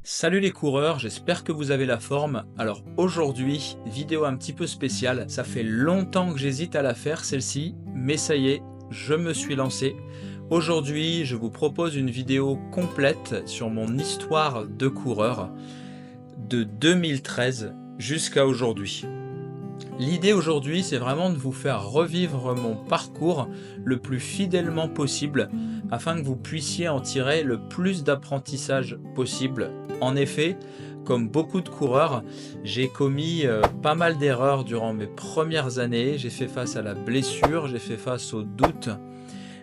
Salut les coureurs, j'espère que vous avez la forme. Alors aujourd'hui, vidéo un petit peu spéciale. Ça fait longtemps que j'hésite à la faire celle-ci, mais ça y est, je me suis lancé. Aujourd'hui, je vous propose une vidéo complète sur mon histoire de coureur de 2013 jusqu'à aujourd'hui. L'idée aujourd'hui, c'est vraiment de vous faire revivre mon parcours le plus fidèlement possible afin que vous puissiez en tirer le plus d'apprentissage possible. En effet, comme beaucoup de coureurs, j'ai commis pas mal d'erreurs durant mes premières années. J'ai fait face à la blessure, j'ai fait face au doute.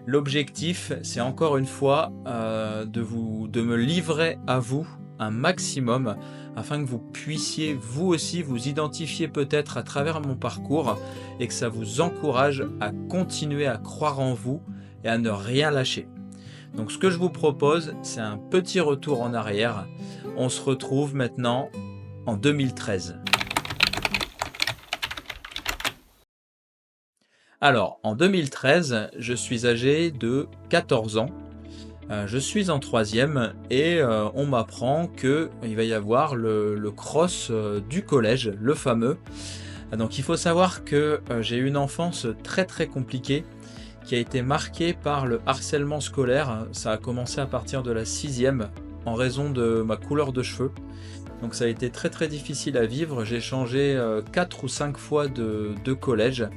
L'objectif, c'est encore une fois de me livrer à vous un maximum afin que vous puissiez vous aussi vous identifier peut-être à travers mon parcours et que ça vous encourage à continuer à croire en vous et à ne rien lâcher. Donc ce que je vous propose, c'est un petit retour en arrière. On se retrouve maintenant en 2013. Alors, en 2013, je suis âgé de 14 ans. Je suis en troisième et on m'apprend qu'il va y avoir le cross du collège, le fameux. Donc il faut savoir que j'ai eu une enfance très très compliquée qui a été marquée par le harcèlement scolaire. Ça a commencé à partir de la sixième en raison de ma couleur de cheveux. Donc ça a été très très difficile à vivre. J'ai changé 4 ou 5 fois de collège.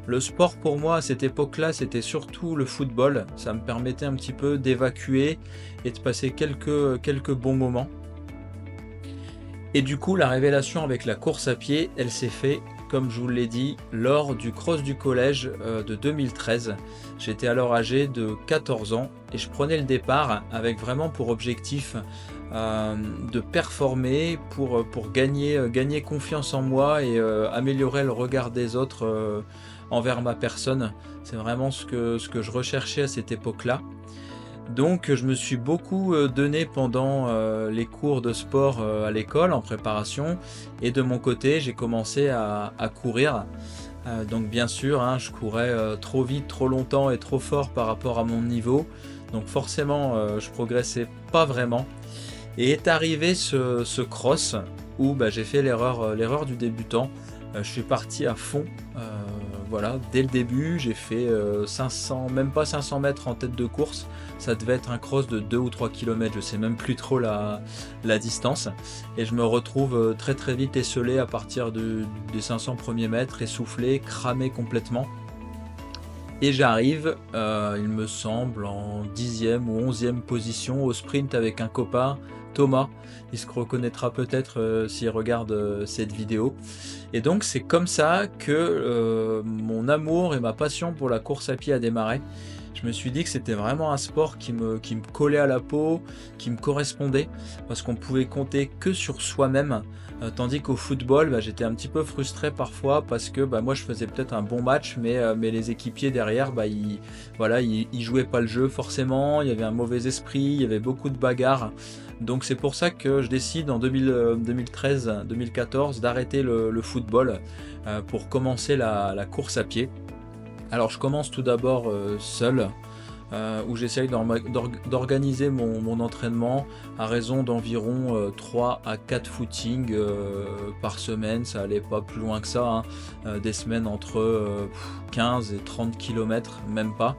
Le sport pour moi à cette époque-là, c'était surtout le football. Ça me permettait un petit peu d'évacuer et de passer quelques bons moments. Et du coup, la révélation avec la course à pied, elle s'est faite, comme je vous l'ai dit, lors du cross du collège de 2013. J'étais alors âgé de 14 ans et je prenais le départ avec vraiment pour objectif de performer pour gagner confiance en moi et améliorer le regard des autres envers ma personne. C'est vraiment ce que je recherchais à cette époque-là. Donc je me suis beaucoup donné pendant les cours de sport à l'école en préparation et de mon côté j'ai commencé à courir. Donc bien sûr hein, je courais trop vite, trop longtemps et trop fort par rapport à mon niveau. Donc forcément je progressais pas vraiment. Et est arrivé ce cross où j'ai fait l'erreur du débutant. Je suis parti à fond, voilà, dès le début, j'ai fait 500, même pas 500 mètres en tête de course. Ça devait être un cross de 2 ou 3 km, je sais même plus trop la distance. Et je me retrouve très très vite esselé à partir des 500 premiers mètres, essoufflé, cramé complètement. Et j'arrive, il me semble, en 10e ou 11e position au sprint avec un copain, Thomas. Il se reconnaîtra peut-être s'il regarde cette vidéo. Et donc c'est comme ça que mon amour et ma passion pour la course à pied a démarré. Je me suis dit que c'était vraiment un sport qui me collait à la peau, qui me correspondait, parce qu'on pouvait compter que sur soi-même. Tandis qu'au football, j'étais un petit peu frustré parfois parce que moi je faisais peut-être un bon match, mais les équipiers derrière, ils jouaient pas le jeu forcément, il y avait un mauvais esprit, il y avait beaucoup de bagarres. Donc c'est pour ça que je décide en 2013-2014 d'arrêter le football pour commencer la course à pied. Alors je commence tout d'abord seul, où j'essaye d'organiser mon entraînement à raison d'environ 3 à 4 footings par semaine. Ça allait pas plus loin que ça, hein. Des semaines entre 15 et 30 km, même pas.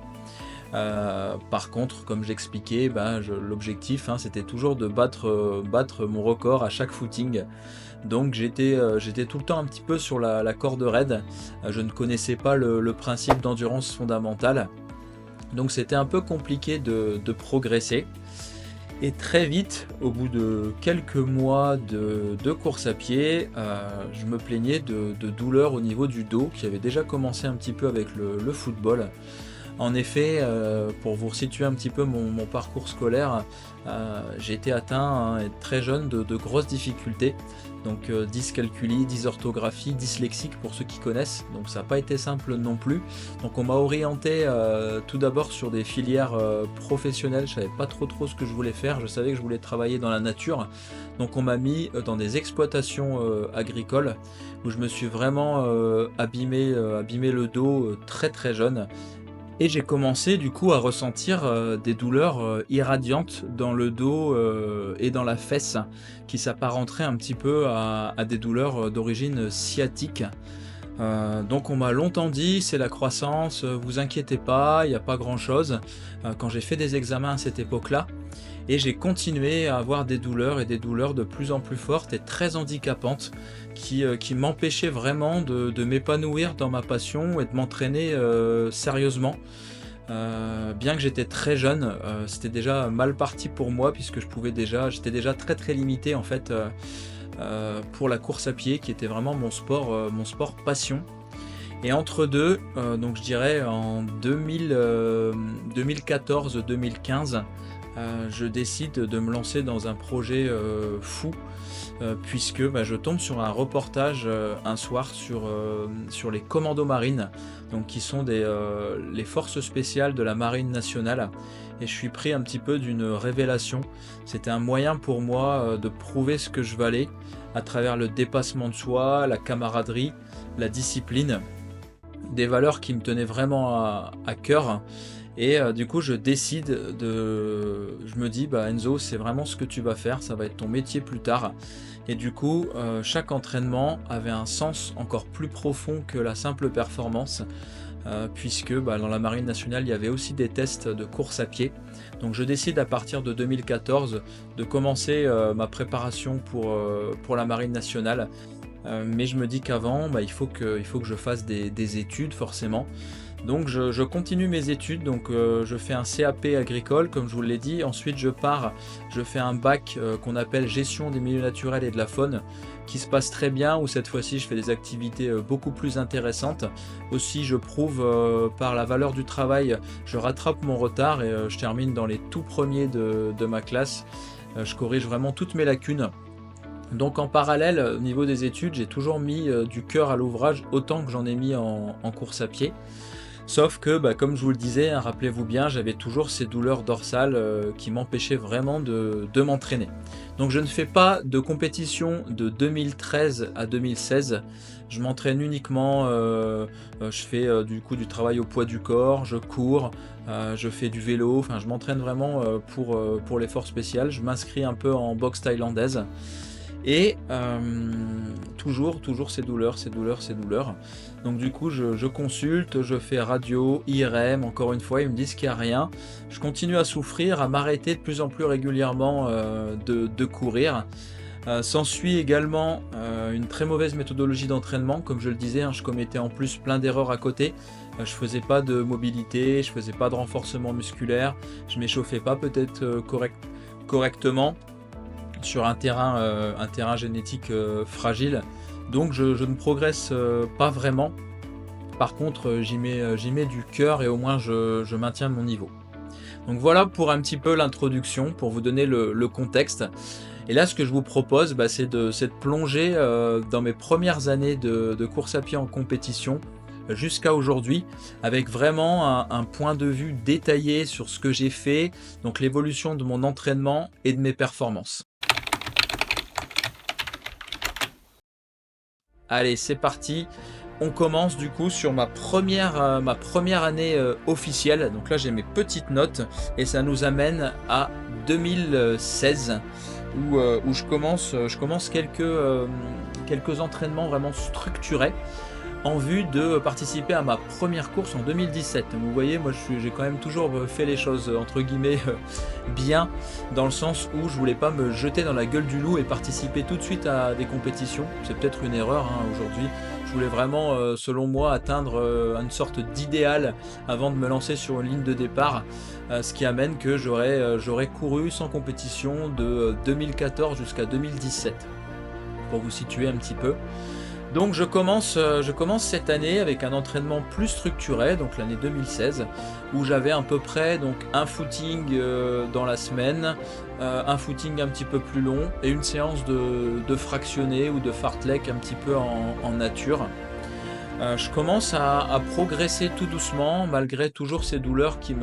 Par contre, comme j'expliquais, l'objectif c'était toujours de battre mon record à chaque footing. Donc j'étais tout le temps un petit peu sur la corde raide. Je ne connaissais pas le principe d'endurance fondamentale. Donc c'était un peu compliqué de progresser. Et très vite, au bout de quelques mois de course à pied, je me plaignais de douleurs au niveau du dos qui avait déjà commencé un petit peu avec le football. En effet, pour vous resituer un petit peu mon parcours scolaire, j'ai été atteint très jeune de grosses difficultés. Donc dyscalculie, dysorthographie, dyslexique pour ceux qui connaissent. Donc ça n'a pas été simple non plus. Donc on m'a orienté tout d'abord sur des filières professionnelles. Je ne savais pas trop ce que je voulais faire. Je savais que je voulais travailler dans la nature. Donc on m'a mis dans des exploitations agricoles où je me suis vraiment abîmé le dos très très jeune. Et j'ai commencé du coup à ressentir, des douleurs, irradiantes dans le dos, et dans la fesse, qui s'apparenteraient un petit peu à des douleurs, d'origine sciatique. Donc on m'a longtemps dit: «C'est la croissance, vous inquiétez pas, il y a pas grand-chose», quand j'ai fait des examens à cette époque-là, et j'ai continué à avoir des douleurs et des douleurs de plus en plus fortes et très handicapantes qui m'empêchaient vraiment de m'épanouir dans ma passion et de m'entraîner, sérieusement. Bien que j'étais très jeune, c'était déjà mal parti pour moi puisque j'étais déjà très, très limité en fait, pour la course à pied qui était vraiment mon sport passion. Et entre deux, donc je dirais en 2014-2015, je décide de me lancer dans un projet, fou, puisque, bah, je tombe sur un reportage, un soir sur les commandos marines, donc qui sont les forces spéciales de la marine nationale, et je suis pris un petit peu d'une révélation. C'était un moyen pour moi, de prouver ce que je valais à travers le dépassement de soi, la camaraderie, la discipline, des valeurs qui me tenaient vraiment à cœur. Et du coup, je me dis: «Bah, Enzo, c'est vraiment ce que tu vas faire, ça va être ton métier plus tard». Et du coup, chaque entraînement avait un sens encore plus profond que la simple performance, puisque, bah, dans la marine nationale, il y avait aussi des tests de course à pied. Donc je décide à partir de 2014 de commencer, ma préparation pour la marine nationale. Mais je me dis qu'avant, bah, il faut que je fasse des études forcément. Donc je continue mes études, donc je fais un CAP agricole comme je vous l'ai dit. Ensuite je fais un bac, qu'on appelle gestion des milieux naturels et de la faune, qui se passe très bien, où cette fois-ci je fais des activités, beaucoup plus intéressantes. Aussi je prouve, par la valeur du travail, je rattrape mon retard et je termine dans les tout premiers de ma classe. Je corrige vraiment toutes mes lacunes. Donc en parallèle, au niveau des études, j'ai toujours mis, du cœur à l'ouvrage autant que j'en ai mis en course à pied. Sauf que, bah, comme je vous le disais, hein, rappelez-vous bien, j'avais toujours ces douleurs dorsales, qui m'empêchaient vraiment de m'entraîner. Donc je ne fais pas de compétition de 2013 à 2016. Je m'entraîne uniquement, je fais, du coup du travail au poids du corps, je cours, je fais du vélo, enfin je m'entraîne vraiment, pour l'effort spécial. Je m'inscris un peu en boxe thaïlandaise. Et toujours ces douleurs, ces douleurs, ces douleurs. Donc du coup, je consulte, je fais radio, IRM, encore une fois, ils me disent qu'il n'y a rien. Je continue à souffrir, à m'arrêter de plus en plus régulièrement, de courir. S'ensuit également une très mauvaise méthodologie d'entraînement. Comme je le disais, hein, je commettais en plus plein d'erreurs à côté. Je faisais pas de mobilité, je faisais pas de renforcement musculaire, je m'échauffais pas peut-être correctement sur un terrain génétique fragile. Donc je ne progresse pas vraiment. Par contre, j'y mets du cœur et au moins je maintiens mon niveau. Donc voilà pour un petit peu l'introduction, pour vous donner le contexte. Et là, ce que je vous propose, bah, c'est de plonger dans mes premières années de course à pied en compétition jusqu'à aujourd'hui, avec vraiment un point de vue détaillé sur ce que j'ai fait, donc l'évolution de mon entraînement et de mes performances. Allez, c'est parti. On commence du coup sur ma première année officielle. Donc là, j'ai mes petites notes et ça nous amène à 2016 où je commence quelques entraînements vraiment structurés en vue de participer à ma première course en 2017. Vous voyez, moi j'ai quand même toujours fait les choses entre guillemets bien, dans le sens où je voulais pas me jeter dans la gueule du loup et participer tout de suite à des compétitions. C'est peut-être une erreur hein, aujourd'hui. Je voulais vraiment, selon moi, atteindre une sorte d'idéal avant de me lancer sur une ligne de départ, ce qui amène que j'aurais couru sans compétition de 2014 jusqu'à 2017, pour vous situer un petit peu. Donc je commence cette année avec un entraînement plus structuré, donc l'année 2016, où j'avais à peu près donc un footing dans la semaine, un footing un petit peu plus long et une séance de fractionné ou de fartlek un petit peu en nature. Je commence à progresser tout doucement, malgré toujours ces douleurs qui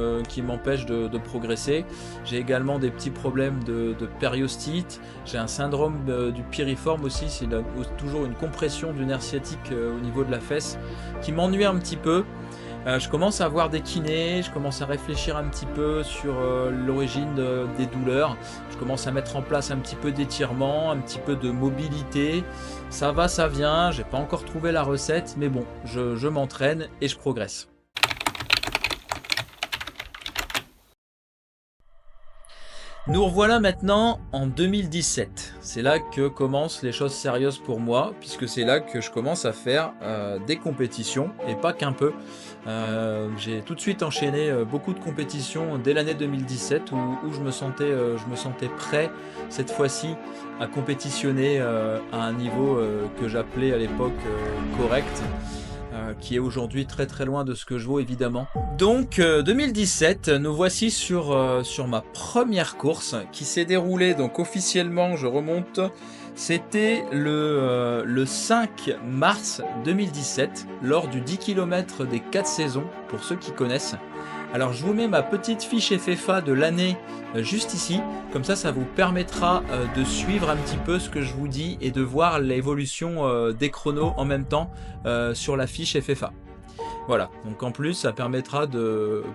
m'empêchent de progresser. J'ai également des petits problèmes de périostite. J'ai un syndrome du piriforme aussi, c'est toujours une compression du nerf sciatique au niveau de la fesse, qui m'ennuie un petit peu. Je commence à voir des kinés, je commence à réfléchir un petit peu sur, l'origine des douleurs. Je commence à mettre en place un petit peu d'étirement, un petit peu de mobilité. Ça va, ça vient, j'ai pas encore trouvé la recette, mais bon, je m'entraîne et je progresse. Nous revoilà maintenant en 2017. C'est là que commencent les choses sérieuses pour moi, puisque c'est là que je commence à faire des compétitions, et pas qu'un peu. J'ai tout de suite enchaîné beaucoup de compétitions dès l'année 2017 où je me sentais prêt cette fois-ci à compétitionner à un niveau que j'appelais à l'époque correct. Qui est aujourd'hui très très loin de ce que je vaux évidemment. Donc 2017, nous voici sur ma première course qui s'est déroulée donc officiellement, je remonte, c'était le 5 mars 2017 lors du 10 km des 4 saisons pour ceux qui connaissent. Alors je vous mets ma petite fiche FFA de l'année juste ici, comme ça vous permettra de suivre un petit peu ce que je vous dis et de voir l'évolution des chronos en même temps sur la fiche FFA. Voilà, donc en plus ça permettra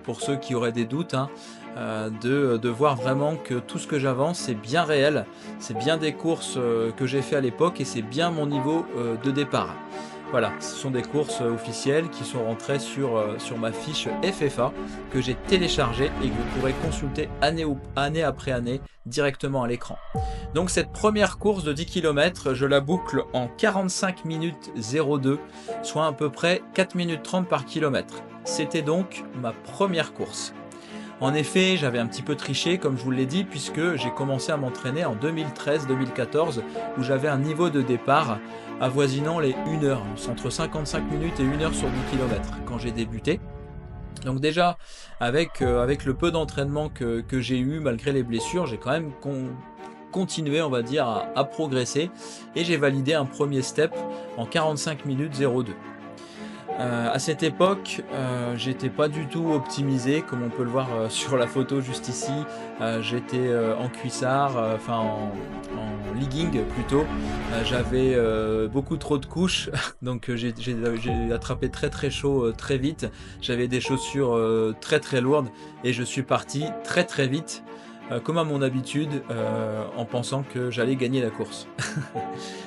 pour ceux qui auraient des doutes, hein, de voir vraiment que tout ce que j'avance c'est bien réel, c'est bien des courses que j'ai fait à l'époque et c'est bien mon niveau de départ. Voilà, ce sont des courses officielles qui sont rentrées sur ma fiche FFA que j'ai téléchargée et que vous pourrez consulter année après année directement à l'écran. Donc cette première course de 10 km, je la boucle en 45 minutes 02, soit à peu près 4 minutes 30 par kilomètre. C'était donc ma première course. En effet, j'avais un petit peu triché, comme je vous l'ai dit, puisque j'ai commencé à m'entraîner en 2013-2014, où j'avais un niveau de départ avoisinant les 1 heure, entre 55 minutes et 1 heure sur 10 km quand j'ai débuté. Donc déjà, avec le peu d'entraînement que j'ai eu, malgré les blessures, j'ai quand même continué, on va dire, à progresser, et j'ai validé un premier step en 45 minutes 02. À cette époque, j'étais pas du tout optimisé, comme on peut le voir sur la photo juste ici. J'étais en cuissard, enfin en legging plutôt. J'avais beaucoup trop de couches, donc j'ai attrapé très très chaud très vite. J'avais des chaussures très très lourdes et je suis parti très très vite. Comme à mon habitude, en pensant que j'allais gagner la course.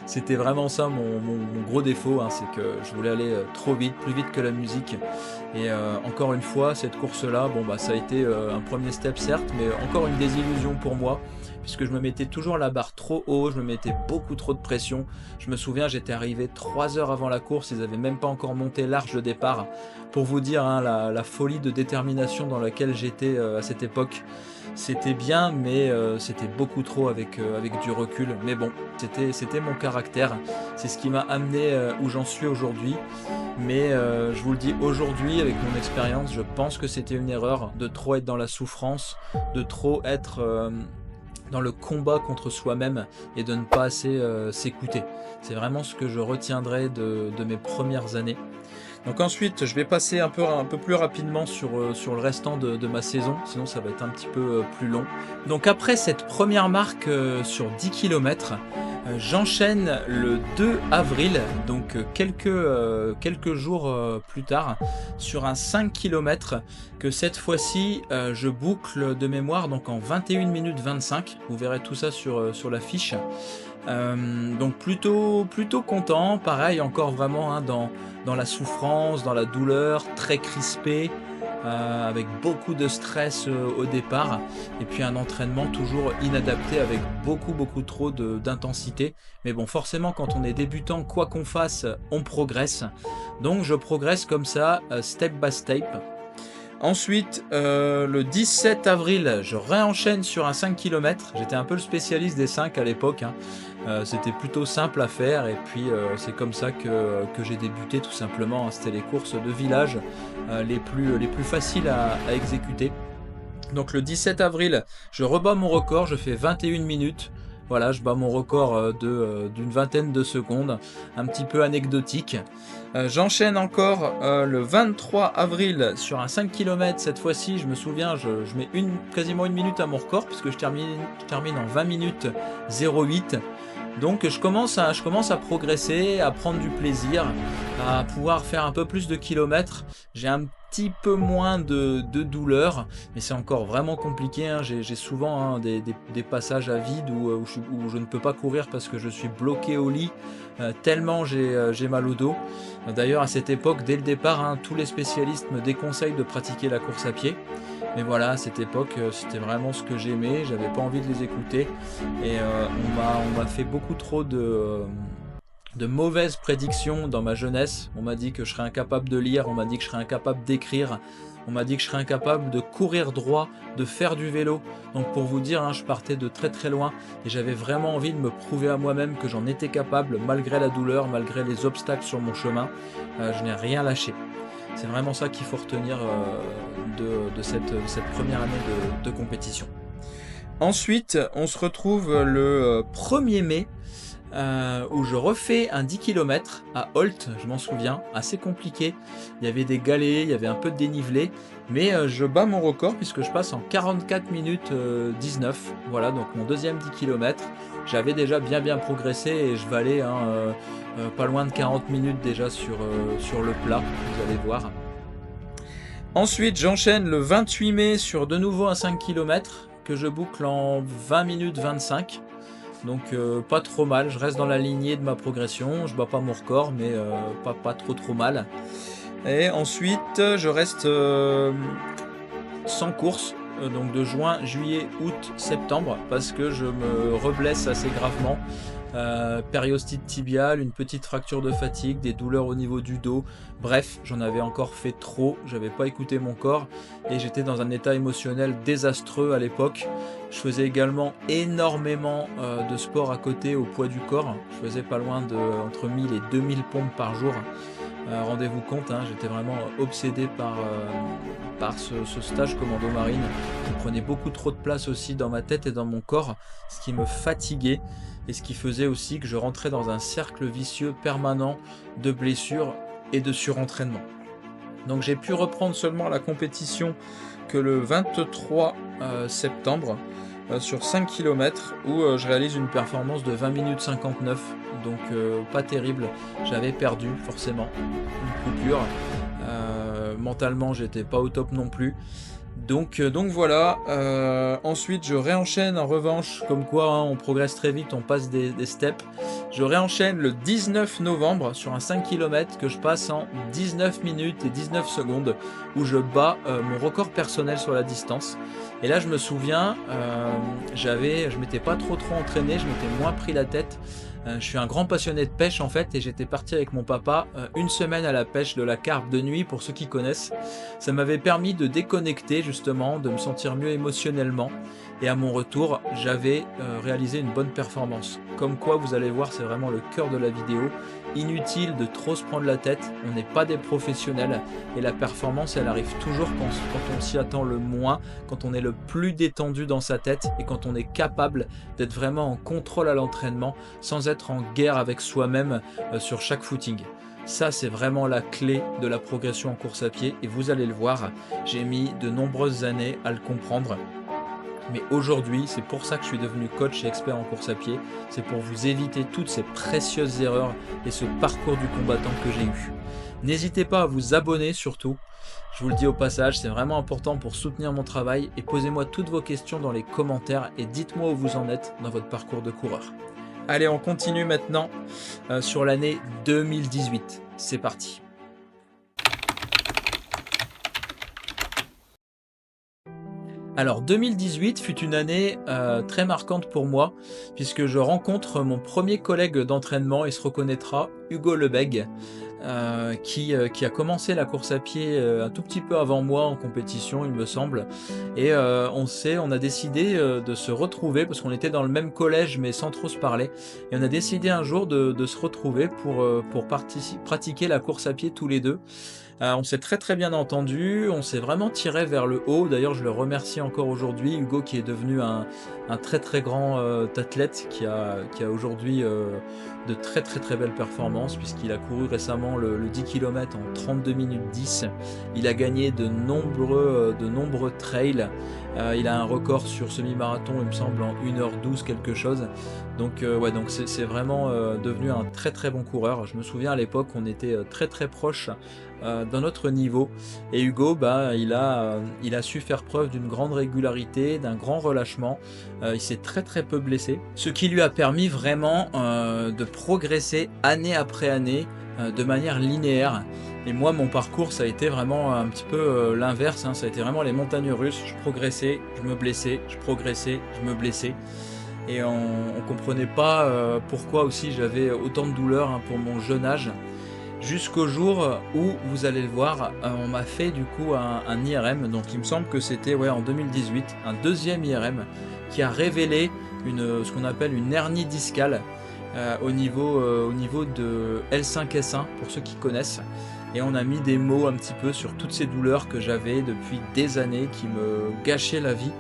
C'était vraiment ça mon gros défaut, hein, c'est que je voulais aller trop vite, plus vite que la musique. Et encore une fois, cette course-là, bon bah ça a été un premier step certes, mais encore une désillusion pour moi, puisque je me mettais toujours la barre trop haut, je me mettais beaucoup trop de pression. Je me souviens, j'étais arrivé 3 heures avant la course, ils n'avaient même pas encore monté l'arche de départ. Pour vous dire hein, la folie de détermination dans laquelle j'étais à cette époque. C'était bien, mais c'était beaucoup trop avec du recul. Mais bon, c'était mon caractère. C'est ce qui m'a amené où j'en suis aujourd'hui. Mais je vous le dis aujourd'hui, avec mon expérience, je pense que c'était une erreur de trop être dans la souffrance, de trop être dans le combat contre soi-même et de ne pas assez s'écouter. C'est vraiment ce que je retiendrai de mes premières années. Donc ensuite, je vais passer un peu plus rapidement sur le restant de ma saison, sinon ça va être un petit peu plus long. Donc après cette première marque sur 10 km, j'enchaîne le 2 avril, donc quelques jours plus tard, sur un 5 km que cette fois-ci je boucle de mémoire donc en 21 minutes 25. Vous verrez tout ça sur la fiche. Donc plutôt content, pareil encore vraiment hein, dans la souffrance, dans la douleur, très crispé, avec beaucoup de stress au départ, et puis un entraînement toujours inadapté avec beaucoup trop d'intensité. Mais bon, forcément quand on est débutant, quoi qu'on fasse, on progresse. Donc je progresse comme ça, step by step. Ensuite, le 17 avril, je réenchaîne sur un 5 km. J'étais un peu le spécialiste des 5 à l'époque, hein. C'était plutôt simple à faire et puis c'est comme ça que j'ai débuté tout simplement. C'était les courses de village les plus faciles à exécuter. Donc le 17 avril, je rebats mon record, je fais 21 minutes. Voilà, je bats mon record d'une vingtaine de secondes, un petit peu anecdotique. J'enchaîne encore le 23 avril sur un 5 km. Cette fois-ci, je me souviens, je mets quasiment une minute à mon record puisque je termine en 20 minutes 08. Donc je commence à progresser, à prendre du plaisir, à pouvoir faire un peu plus de kilomètres. J'ai un petit peu moins de douleur, mais c'est encore vraiment compliqué, hein. J'ai souvent, hein, des passages à vide où je ne peux pas courir parce que je suis bloqué au lit, tellement j'ai mal au dos. D'ailleurs, à cette époque, dès le départ, hein, tous les spécialistes me déconseillent de pratiquer la course à pied. Mais voilà, à cette époque, c'était vraiment ce que j'aimais, j'avais pas envie de les écouter. Et on m'a fait beaucoup trop de mauvaises prédictions dans ma jeunesse. On m'a dit que je serais incapable de lire, on m'a dit que je serais incapable d'écrire, on m'a dit que je serais incapable de courir droit, de faire du vélo. Donc pour vous dire, hein, je partais de très très loin et j'avais vraiment envie de me prouver à moi-même que j'en étais capable, malgré la douleur, malgré les obstacles sur mon chemin. Je n'ai rien lâché. C'est vraiment ça qu'il faut retenir de cette première année de compétition. Ensuite, on se retrouve le 1er mai, où je refais un 10 km à Holt, je m'en souviens, assez compliqué. Il y avait des galets, il y avait un peu de dénivelé, mais je bats mon record puisque je passe en 44 minutes 19. Voilà, donc mon deuxième 10 km. J'avais déjà bien progressé et je valais, hein, pas loin de 40 minutes déjà sur le plat, vous allez voir. Ensuite, j'enchaîne le 28 mai sur de nouveau un 5 km que je boucle en 20 minutes 25. Donc pas trop mal, je reste dans la lignée de ma progression, je bats pas mon record mais pas trop mal. Et ensuite je reste sans course, donc de juin, juillet, août, septembre, parce que je me reblesse assez gravement. Périostite tibiale, une petite fracture de fatigue, des douleurs au niveau du dos. Bref, j'en avais encore fait trop, j'avais pas écouté mon corps et j'étais dans un état émotionnel désastreux à l'époque. Je faisais également énormément de sport à côté au poids du corps. Je faisais pas loin de entre 1000 et 2000 pompes par jour. Rendez-vous compte, hein, j'étais vraiment obsédé par ce stage commando marine qui prenait beaucoup trop de place aussi dans ma tête et dans mon corps, ce qui me fatiguait et ce qui faisait aussi que je rentrais dans un cercle vicieux permanent de blessures et de surentraînement. Donc j'ai pu reprendre seulement la compétition que le 23 septembre sur 5 km où je réalise une performance de 20 minutes 59, donc pas terrible. J'avais perdu forcément une coupure, mentalement j'étais pas au top non plus. Donc voilà, ensuite je réenchaîne en revanche, comme quoi, hein, on progresse très vite, on passe des steps. Je réenchaîne le 19 novembre sur un 5 km que je passe en 19 minutes et 19 secondes, où je bats mon record personnel sur la distance. Et là je me souviens, je m'étais pas trop entraîné, je m'étais moins pris la tête. Je suis un grand passionné de pêche en fait et j'étais parti avec mon papa une semaine à la pêche de la carpe de nuit pour ceux qui connaissent. Ça m'avait permis de déconnecter justement, de me sentir mieux émotionnellement et à mon retour j'avais réalisé une bonne performance. Comme quoi vous allez voir, c'est vraiment le cœur de la vidéo. Inutile de trop se prendre la tête, on n'est pas des professionnels et la performance elle arrive toujours quand on s'y attend le moins, quand on est le plus détendu dans sa tête et quand on est capable d'être vraiment en contrôle à l'entraînement sans être en guerre avec soi-même sur chaque footing. Ça c'est vraiment la clé de la progression en course à pied et vous allez le voir, j'ai mis de nombreuses années à le comprendre. Mais aujourd'hui, c'est pour ça que je suis devenu coach et expert en course à pied. C'est pour vous éviter toutes ces précieuses erreurs et ce parcours du combattant que j'ai eu. N'hésitez pas à vous abonner surtout. Je vous le dis au passage, c'est vraiment important pour soutenir mon travail. Et posez-moi toutes vos questions dans les commentaires et dites-moi où vous en êtes dans votre parcours de coureur. Allez, on continue maintenant sur l'année 2018. C'est parti. Alors 2018 fut une année très marquante pour moi puisque je rencontre mon premier collègue d'entraînement, il se reconnaîtra, Hugo Lebègue, qui a commencé la course à pied un tout petit peu avant moi en compétition il me semble, et on a décidé de se retrouver parce qu'on était dans le même collège mais sans trop se parler, et on a décidé un jour de se retrouver pour pratiquer la course à pied tous les deux. On s'est très, très bien entendu, on s'est vraiment tiré vers le haut. D'ailleurs, je le remercie encore aujourd'hui, Hugo qui est devenu un très, très grand, athlète qui a aujourd'hui, de très, très, très belles performances puisqu'il a couru récemment le 10 km en 32 minutes 10. Il a gagné de nombreux trails. Il a un record sur semi-marathon, il me semble, en 1h12 quelque chose. Donc, ouais, donc c'est vraiment, devenu un très, très bon coureur. Je me souviens à l'époque, on était, très, très proches dans notre niveau. Et Hugo, bah, il a su faire preuve d'une grande régularité, d'un grand relâchement. Il s'est très très peu blessé, ce qui lui a permis vraiment de progresser année après année de manière linéaire. Et moi, mon parcours, ça a été vraiment un petit peu l'inverse, hein. Ça a été vraiment les montagnes russes. Je progressais, je me blessais, je progressais, je me blessais. Et on comprenait pas pourquoi aussi j'avais autant de douleurs, hein, pour mon jeune âge. Jusqu'au jour où, vous allez le voir, on m'a fait du coup un IRM, donc il me semble que c'était, ouais, en 2018, un deuxième IRM qui a révélé ce qu'on appelle une hernie discale au niveau de L5-S1 pour ceux qui connaissent. Et on a mis des mots un petit peu sur toutes ces douleurs que j'avais depuis des années qui me gâchaient la vie.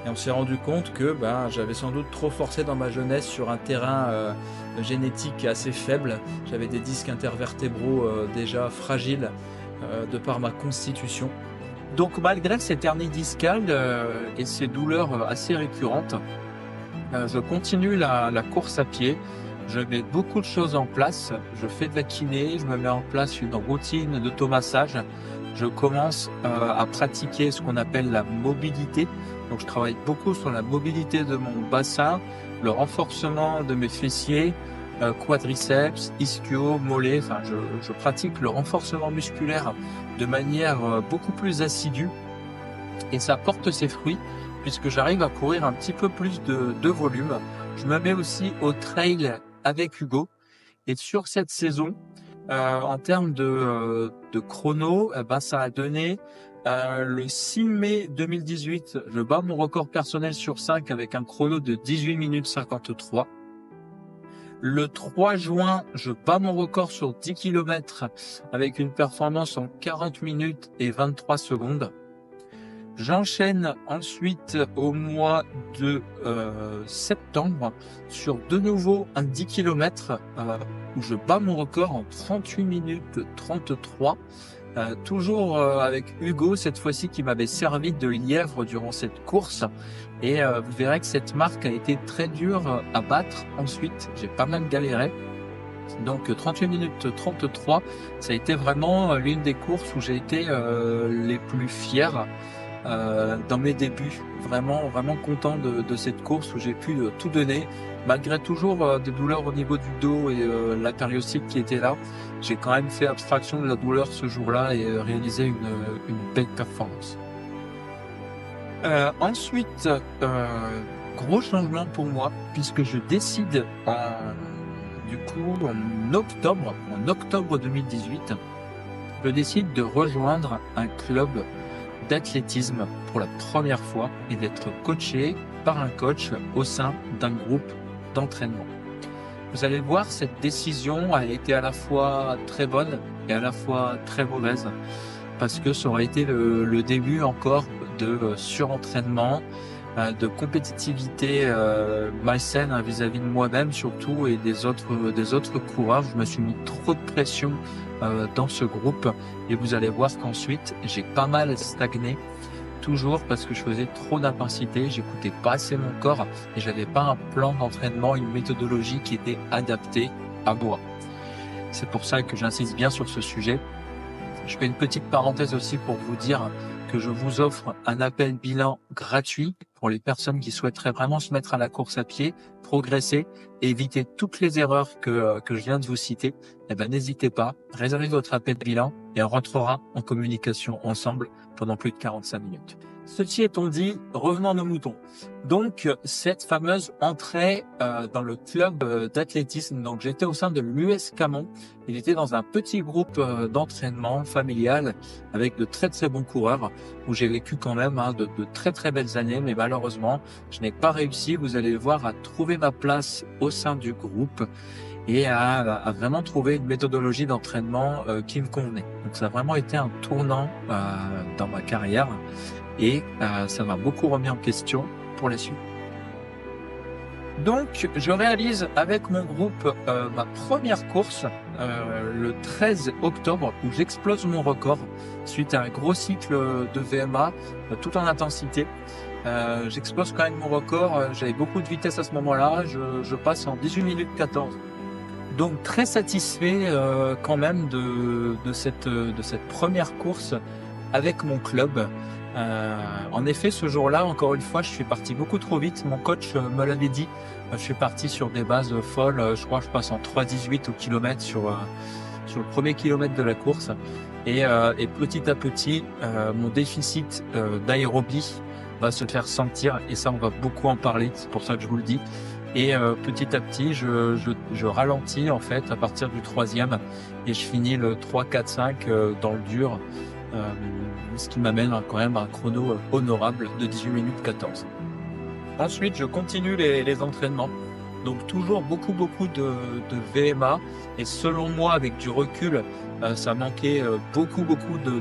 Et on s'est rendu compte que bah, j'avais sans doute trop forcé dans ma jeunesse sur un terrain génétique assez faible. J'avais des disques intervertébraux déjà fragiles de par ma constitution. Donc malgré cette hernie discale et ces douleurs assez récurrentes, je continue la course à pied. Je mets beaucoup de choses en place. Je fais de la kiné, je me mets en place une routine d'automassage. Je commence à pratiquer ce qu'on appelle la mobilité. Donc je travaille beaucoup sur la mobilité de mon bassin, le renforcement de mes fessiers, quadriceps, ischio, mollets. Enfin, je pratique le renforcement musculaire de manière beaucoup plus assidue et ça porte ses fruits puisque j'arrive à courir un petit peu plus de volume. Je me mets aussi au trail avec Hugo et sur cette saison, en termes de chrono, ben, ça a donné le 6 mai 2018, je bats mon record personnel sur 5 avec un chrono de 18 minutes 53. Le 3 juin, je bats mon record sur 10 km avec une performance en 40 minutes et 23 secondes. J'enchaîne ensuite au mois de septembre sur de nouveau un 10 km où je bats mon record en 38 minutes 33. Toujours avec Hugo, cette fois-ci qui m'avait servi de lièvre durant cette course. Et vous verrez que cette marque a été très dure à battre. Ensuite, j'ai pas mal galéré. Donc 38 minutes 33, ça a été vraiment l'une des courses où j'ai été les plus fiers dans mes débuts. Vraiment, vraiment content de cette course où j'ai pu tout donner. Malgré toujours des douleurs au niveau du dos et la périostite qui était là, j'ai quand même fait abstraction de la douleur ce jour-là et réalisé une belle performance. Ensuite, gros changement pour moi, puisque je décide en octobre 2018, je décide de rejoindre un club d'athlétisme pour la première fois et d'être coaché par un coach au sein d'un groupe d'entraînement. Vous allez voir, cette décision a été à la fois très bonne et à la fois très mauvaise parce que ça aurait été le début encore de surentraînement, de compétitivité malsaine vis-à-vis de moi-même surtout et des autres coureurs. Je me suis mis trop de pression dans ce groupe et vous allez voir qu'ensuite j'ai pas mal stagné, toujours parce que je faisais trop d'intensité, j'écoutais pas assez mon corps et j'avais pas un plan d'entraînement, une méthodologie qui était adaptée à moi. C'est pour ça que j'insiste bien sur ce sujet. Je fais une petite parenthèse aussi pour vous dire que je vous offre un appel bilan gratuit pour les personnes qui souhaiteraient vraiment se mettre à la course à pied, progresser et éviter toutes les erreurs que je viens de vous citer. Eh ben, n'hésitez pas, réservez votre appel bilan et on rentrera en communication ensemble pendant plus de 45 minutes. Ceci étant dit, revenons à nos moutons. Donc, cette fameuse entrée dans le club d'athlétisme, donc j'étais au sein de l'US Camon. Il était dans un petit groupe d'entraînement familial avec de très très bons coureurs où j'ai vécu quand même de très très belles années, mais malheureusement, je n'ai pas réussi, vous allez le voir, à trouver ma place au sein du groupe. et à vraiment trouver une méthodologie d'entraînement qui me convenait. Donc ça a vraiment été un tournant dans ma carrière et ça m'a beaucoup remis en question pour la suite. Donc, je réalise avec mon groupe ma première course le 13 octobre où j'explose mon record suite à un gros cycle de VMA tout en intensité. J'explose quand même mon record, j'avais beaucoup de vitesse à ce moment-là, je passe en 18 minutes 14. Donc très satisfait quand même de cette première course avec mon club. En effet, ce jour-là, encore une fois, je suis parti beaucoup trop vite. Mon coach me l'avait dit. Je suis parti sur des bases folles. Je crois que je passe en 3,18 au kilomètre sur le premier kilomètre de la course. Et petit à petit, mon déficit d'aérobie va se faire sentir. Et ça, on va beaucoup en parler. C'est pour ça que je vous le dis. Et petit à petit, je ralentis en fait à partir du troisième. Et je finis le 3, 4, 5 dans le dur. Ce qui m'amène quand même à un chrono honorable de 18 minutes 14. Ensuite, je continue les entraînements. Donc toujours beaucoup de VMA. Et selon moi, avec du recul, ça manquait beaucoup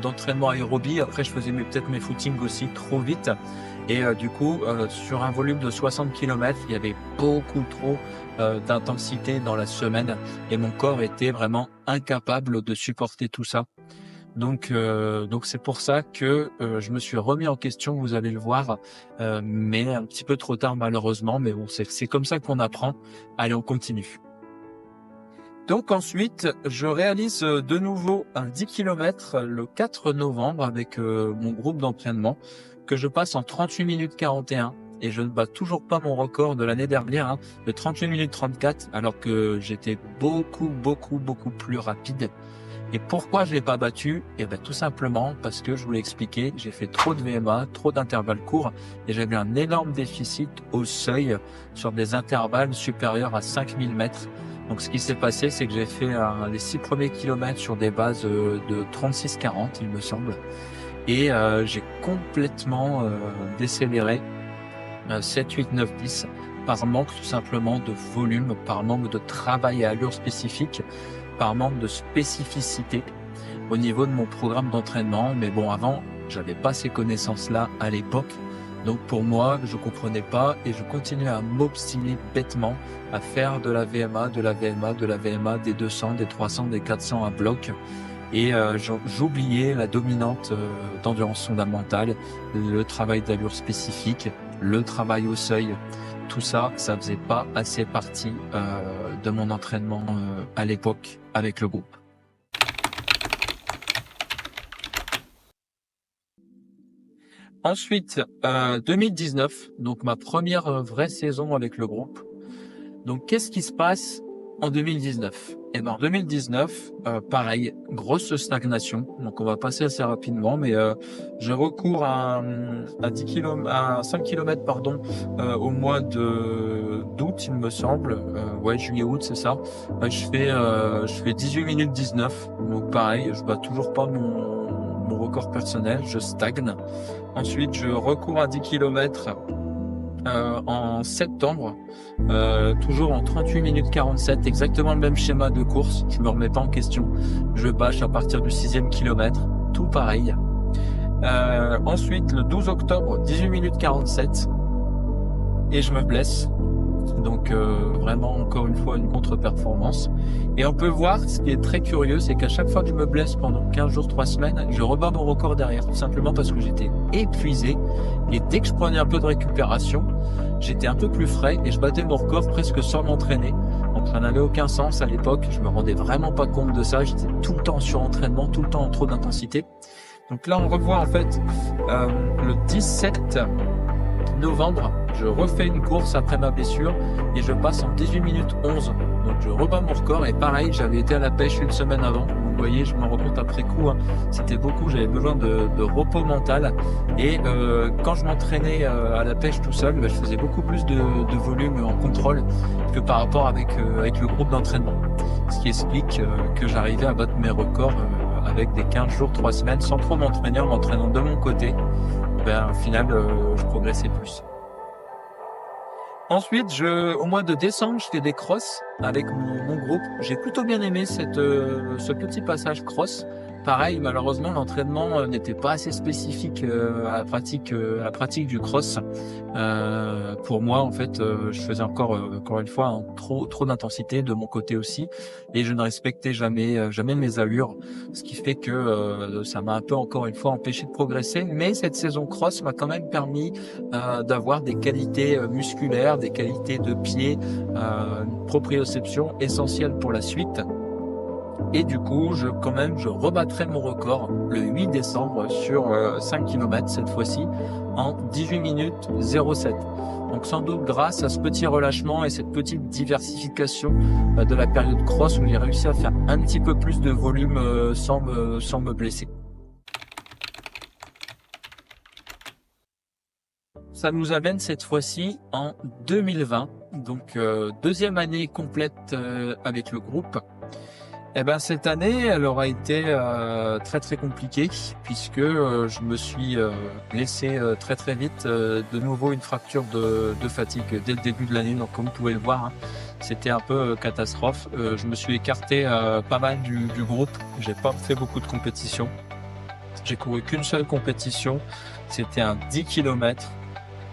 d'entraînement aérobie. Après, je faisais peut-être mes footings aussi trop vite. Et du coup, sur un volume de 60 km, il y avait beaucoup trop d'intensité dans la semaine. Et mon corps était vraiment incapable de supporter tout ça. Donc c'est pour ça que je me suis remis en question, vous allez le voir, mais un petit peu trop tard malheureusement, mais bon, c'est comme ça qu'on apprend. Allez, on continue. Donc ensuite, je réalise de nouveau un 10 km le 4 novembre avec mon groupe d'entraînement que je passe en 38 minutes 41 et je ne bats toujours pas mon record de l'année dernière, de 38 minutes 34, alors que j'étais beaucoup plus rapide. Et pourquoi je l'ai pas battu? Eh ben tout simplement parce que je vous l'ai expliqué, j'ai fait trop de VMA, trop d'intervalles courts et j'avais un énorme déficit au seuil sur des intervalles supérieurs à 5000 mètres. Donc ce qui s'est passé, c'est que j'ai fait les 6 premiers kilomètres sur des bases de 36-40, il me semble. Et j'ai complètement décéléré 7, 8, 9, 10 par manque tout simplement de volume, par manque de travail à allure spécifique, par manque de spécificité au niveau de mon programme d'entraînement. Mais bon, avant, j'avais pas ces connaissances-là à l'époque. Donc pour moi, je comprenais pas et je continuais à m'obstiner bêtement à faire de la VMA, des 200, des 300, des 400 à bloc. Et j'oubliais la dominante d'endurance fondamentale, le travail d'allure spécifique, le travail au seuil. Tout ça, ça faisait pas assez partie de mon entraînement à l'époque avec le groupe. Ensuite, 2019, donc ma première vraie saison avec le groupe. Donc qu'est-ce qui se passe en 2019? Et ben en 2019, pareil, grosse stagnation. Donc on va passer assez rapidement, mais je recours à 5 km au mois d'août, il me semble. Juillet-août, c'est ça. Je fais 18 minutes 19. Donc pareil, je bats toujours pas mon record personnel, je stagne. Ensuite, je recours à 10 km en septembre, toujours en 38 minutes 47, exactement le même schéma de course, je me remets pas en question, je bâche à partir du 6e kilomètre, tout pareil. Ensuite, le 12 octobre, 18 minutes 47, et je me blesse. Donc vraiment encore une fois une contre-performance. Et on peut voir, ce qui est très curieux, c'est qu'à chaque fois que je me blesse pendant 15 jours, 3 semaines, je rebats mon record derrière, tout simplement parce que j'étais épuisé. Et dès que je prenais un peu de récupération, j'étais un peu plus frais et je battais mon record presque sans m'entraîner. Donc ça n'avait aucun sens à l'époque, je me rendais vraiment pas compte de ça, j'étais tout le temps sur entraînement, tout le temps en trop d'intensité. Donc là on revoit en fait le 17 novembre, je refais une course après ma blessure et je passe en 18 minutes 11. Donc je rebats mon record et pareil, j'avais été à la pêche une semaine avant. Vous voyez, je me rends compte après coup, c'était beaucoup, j'avais besoin de repos mental. Et quand je m'entraînais à la pêche tout seul, je faisais beaucoup plus de volume en contrôle que par rapport avec le groupe d'entraînement. Ce qui explique que j'arrivais à battre mes records avec des 15 jours, 3 semaines, sans trop m'entraîner, en m'entraînant de mon côté. Au final, je progressais plus. Ensuite, au mois de décembre, je fais des crosses avec mon groupe. J'ai plutôt bien aimé ce petit passage cross. Pareil, malheureusement, l'entraînement n'était pas assez spécifique à la pratique du cross. Pour moi, en fait, je faisais encore une fois, trop d'intensité de mon côté aussi, et je ne respectais jamais mes allures, ce qui fait que ça m'a un peu encore une fois empêché de progresser. Mais cette saison cross m'a quand même permis d'avoir des qualités musculaires, des qualités de pied, une proprioception essentielle pour la suite. Et du coup, je rebattrai mon record le 8 décembre sur 5 km cette fois-ci en 18 minutes 07. Donc sans doute grâce à ce petit relâchement et cette petite diversification de la période cross où j'ai réussi à faire un petit peu plus de volume sans me blesser. Ça nous amène cette fois-ci en 2020, donc deuxième année complète avec le groupe. Eh ben cette année, elle aura été très compliquée puisque je me suis blessé très vite, de nouveau une fracture de fatigue dès le début de l'année. Donc comme vous pouvez le voir, hein, c'était un peu catastrophe. Je me suis écarté pas mal du groupe. J'ai pas fait beaucoup de compétitions. J'ai couru qu'une seule compétition. C'était un 10 km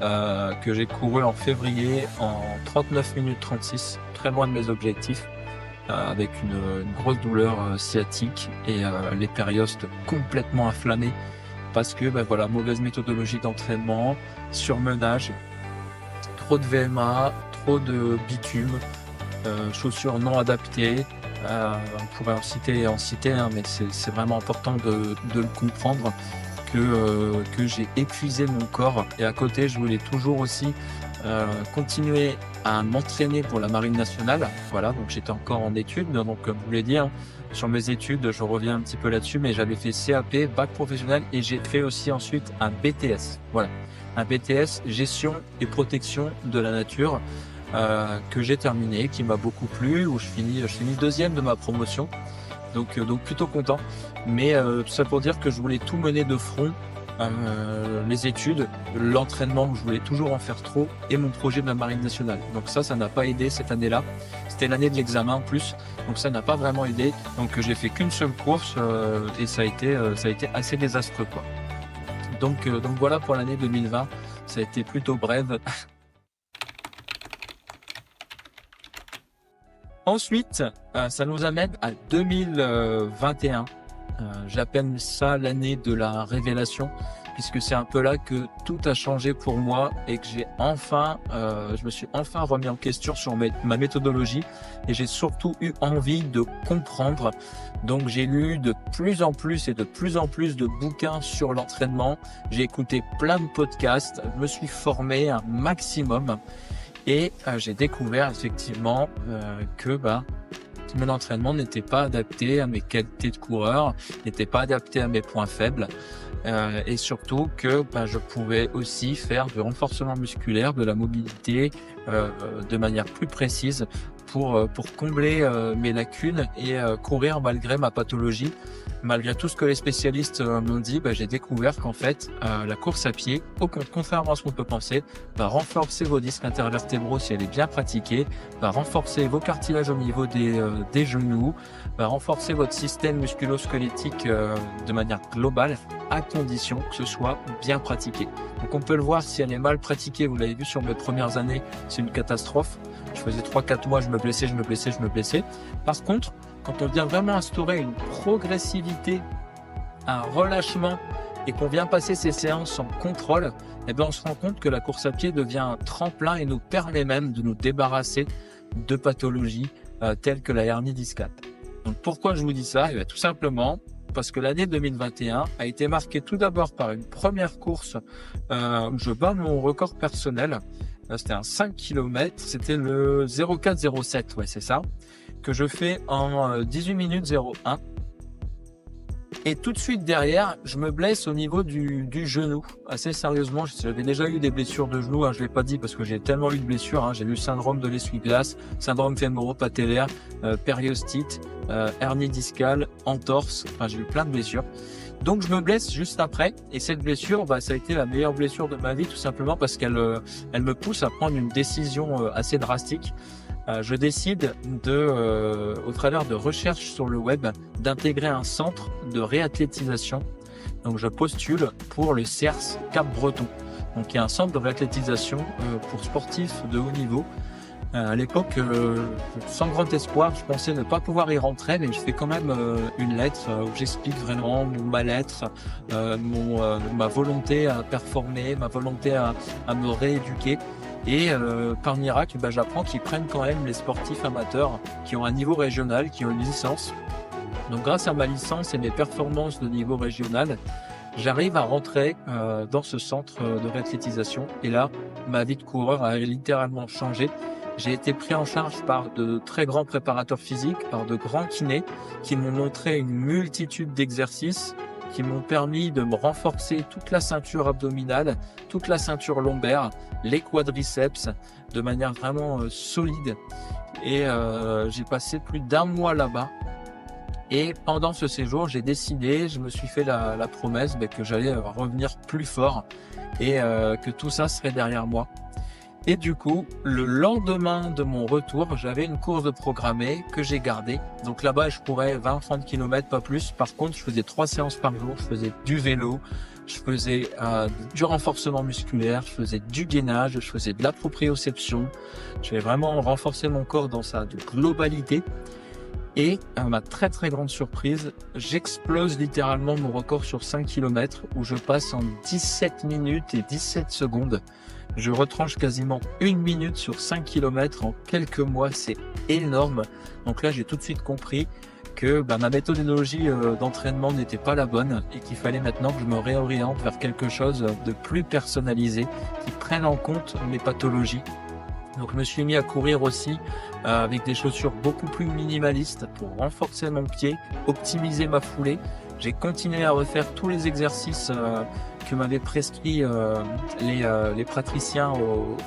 que j'ai couru en février en 39 minutes 36, très loin de mes objectifs. Avec une grosse douleur sciatique et les périostes complètement inflammés parce que mauvaise méthodologie d'entraînement, surmenage, trop de VMA, trop de bitume, chaussures non adaptées. On pourrait en citer hein, mais c'est vraiment important de le comprendre que j'ai épuisé mon corps, et à côté je voulais toujours aussi continuer à m'entraîner pour la Marine nationale. Voilà, donc j'étais encore en études, donc comme je vous l'ai dit, hein, sur mes études, je reviens un petit peu là-dessus, mais j'avais fait CAP, bac professionnel, et j'ai fait aussi ensuite un BTS. Voilà, un BTS gestion et protection de la nature que j'ai terminé, qui m'a beaucoup plu, où je finis deuxième de ma promotion. Donc plutôt content, mais tout ça pour dire que je voulais tout mener de front, les études, l'entraînement, je voulais toujours en faire trop, et mon projet de la Marine nationale. Donc ça n'a pas aidé cette année-là. C'était l'année de l'examen en plus, donc ça n'a pas vraiment aidé. Donc j'ai fait qu'une seule course et ça a été assez désastreux quoi. Donc voilà pour l'année 2020, ça a été plutôt brève. Ensuite, ça nous amène à 2021. J'appelle ça l'année de la révélation, puisque c'est un peu là que tout a changé pour moi et que je me suis enfin remis en question sur ma méthodologie, et j'ai surtout eu envie de comprendre. Donc j'ai lu de plus en plus de bouquins sur l'entraînement, j'ai écouté plein de podcasts, je me suis formé un maximum. Et j'ai découvert effectivement que mon entraînement n'était pas adapté à mes qualités de coureur, n'était pas adapté à mes points faibles, et surtout que je pouvais aussi faire du renforcement musculaire, de la mobilité de manière plus précise pour combler mes lacunes et courir malgré ma pathologie. Malgré tout ce que les spécialistes m'ont dit, j'ai découvert qu'en fait, la course à pied, contrairement à ce qu'on peut penser, va renforcer vos disques intervertébraux si elle est bien pratiquée, va renforcer vos cartilages au niveau des genoux, va renforcer votre système musculo-squelettique de manière globale, à condition que ce soit bien pratiqué. Donc on peut le voir, si elle est mal pratiquée, vous l'avez vu sur mes premières années, c'est une catastrophe. Je faisais 3-4 mois, je me blessais. Par contre, quand on vient vraiment instaurer une progressivité, un relâchement, et qu'on vient passer ces séances en contrôle, on se rend compte que la course à pied devient un tremplin et nous permet même de nous débarrasser de pathologies telles que la hernie discale. Donc pourquoi je vous dis ça ? Tout simplement parce que l'année 2021 a été marquée tout d'abord par une première course où je bats mon record personnel. C'était un 5 km, c'était le 04-07, ouais c'est ça, que je fais en 18 minutes 01. Et tout de suite derrière, je me blesse au niveau du genou, assez sérieusement. J'avais déjà eu des blessures de genou, je ne l'ai pas dit parce que j'ai tellement eu de blessures. J'ai eu syndrome de l'essuie-glace, syndrome fémoro-patellaire, périostite, hernie discale, entorse, j'ai eu plein de blessures. Donc je me blesse juste après, et cette blessure, ça a été la meilleure blessure de ma vie, tout simplement parce qu'elle me pousse à prendre une décision assez drastique. Je décide au travers de recherches sur le web, d'intégrer un centre de réathlétisation. Donc je postule pour le CERS Cap-Breton. Donc il y a un centre de réathlétisation pour sportifs de haut niveau. À l'époque, sans grand espoir, je pensais ne pas pouvoir y rentrer, mais je fais quand même une lettre où j'explique vraiment mon mal-être, ma volonté à performer, ma volonté à me rééduquer. Et par miracle, j'apprends qu'ils prennent quand même les sportifs amateurs qui ont un niveau régional, qui ont une licence. Donc grâce à ma licence et mes performances de niveau régional, j'arrive à rentrer dans ce centre de réathlétisation. Et là, ma vie de coureur a littéralement changé. J'ai été pris en charge par de très grands préparateurs physiques, par de grands kinés qui m'ont montré une multitude d'exercices qui m'ont permis de me renforcer toute la ceinture abdominale, toute la ceinture lombaire, les quadriceps de manière vraiment solide. Et j'ai passé plus d'1 mois là-bas. Et pendant ce séjour, j'ai décidé, je me suis fait la promesse que j'allais revenir plus fort et que tout ça serait derrière moi. Et du coup, le lendemain de mon retour, j'avais une course de programmée que j'ai gardée. Donc là-bas, je courais 20-30 km, pas plus. Par contre, je faisais 3 séances par jour. Je faisais du vélo, je faisais du renforcement musculaire, je faisais du gainage, je faisais de la proprioception. Je vais vraiment renforcer mon corps dans sa globalité. Et à ma très très grande surprise, j'explose littéralement mon record sur 5 km où je passe en 17 minutes et 17 secondes. Je retranche quasiment 1 minute sur 5 km en quelques mois, c'est énorme. Donc là, j'ai tout de suite compris que ma méthodologie d'entraînement n'était pas la bonne et qu'il fallait maintenant que je me réoriente vers quelque chose de plus personnalisé, qui prenne en compte mes pathologies. Donc je me suis mis à courir aussi avec des chaussures beaucoup plus minimalistes pour renforcer mon pied, optimiser ma foulée. J'ai continué à refaire tous les exercices que m'avaient prescrit les praticiens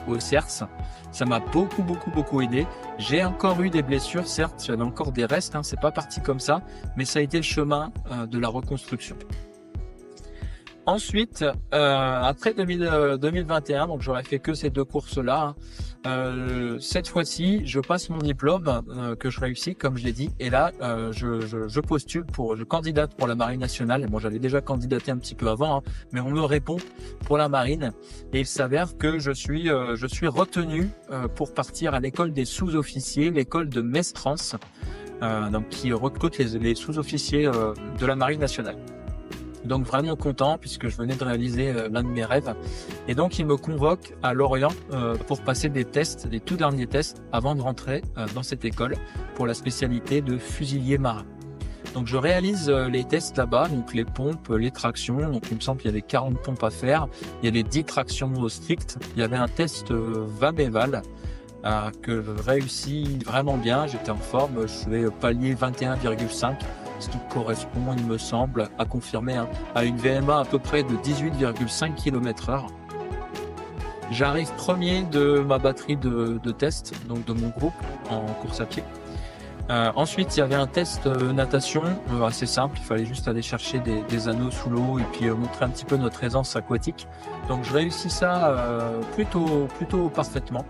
au CERS. Ça m'a beaucoup aidé. J'ai encore eu des blessures, certes, j'avais encore des restes, c'est pas parti comme ça, mais ça a été le chemin de la reconstruction. Ensuite, après 2021, donc j'aurais fait que ces 2 courses-là. Cette fois-ci, je passe mon diplôme que je réussis, comme je l'ai dit, et là, je postule je candidate pour la Marine nationale. Bon, j'avais déjà candidaté un petit peu avant, mais on me répond pour la Marine, et il s'avère que je suis retenu pour partir à l'école des sous-officiers, l'école de Mestrance, donc qui recrute les sous-officiers de la Marine nationale. Donc vraiment content puisque je venais de réaliser l'un de mes rêves. Et donc il me convoque à Lorient pour passer des tests, les tout derniers tests avant de rentrer dans cette école pour la spécialité de fusilier marin. Donc je réalise les tests là-bas, donc les pompes, les tractions. Donc il me semble qu'il y avait 40 pompes à faire. Il y avait 10 tractions strictes. Il y avait un test VAM-EVAL que je réussis vraiment bien. J'étais en forme, je fais palier 21,5. Ce qui correspond, il me semble, à confirmer à une VMA à peu près de 18,5 km/h. J'arrive premier de ma batterie de tests, donc de mon groupe en course à pied. Ensuite, il y avait un test natation assez simple. Il fallait juste aller chercher des anneaux sous l'eau et puis montrer un petit peu notre aisance aquatique. Donc, je réussis ça plutôt parfaitement.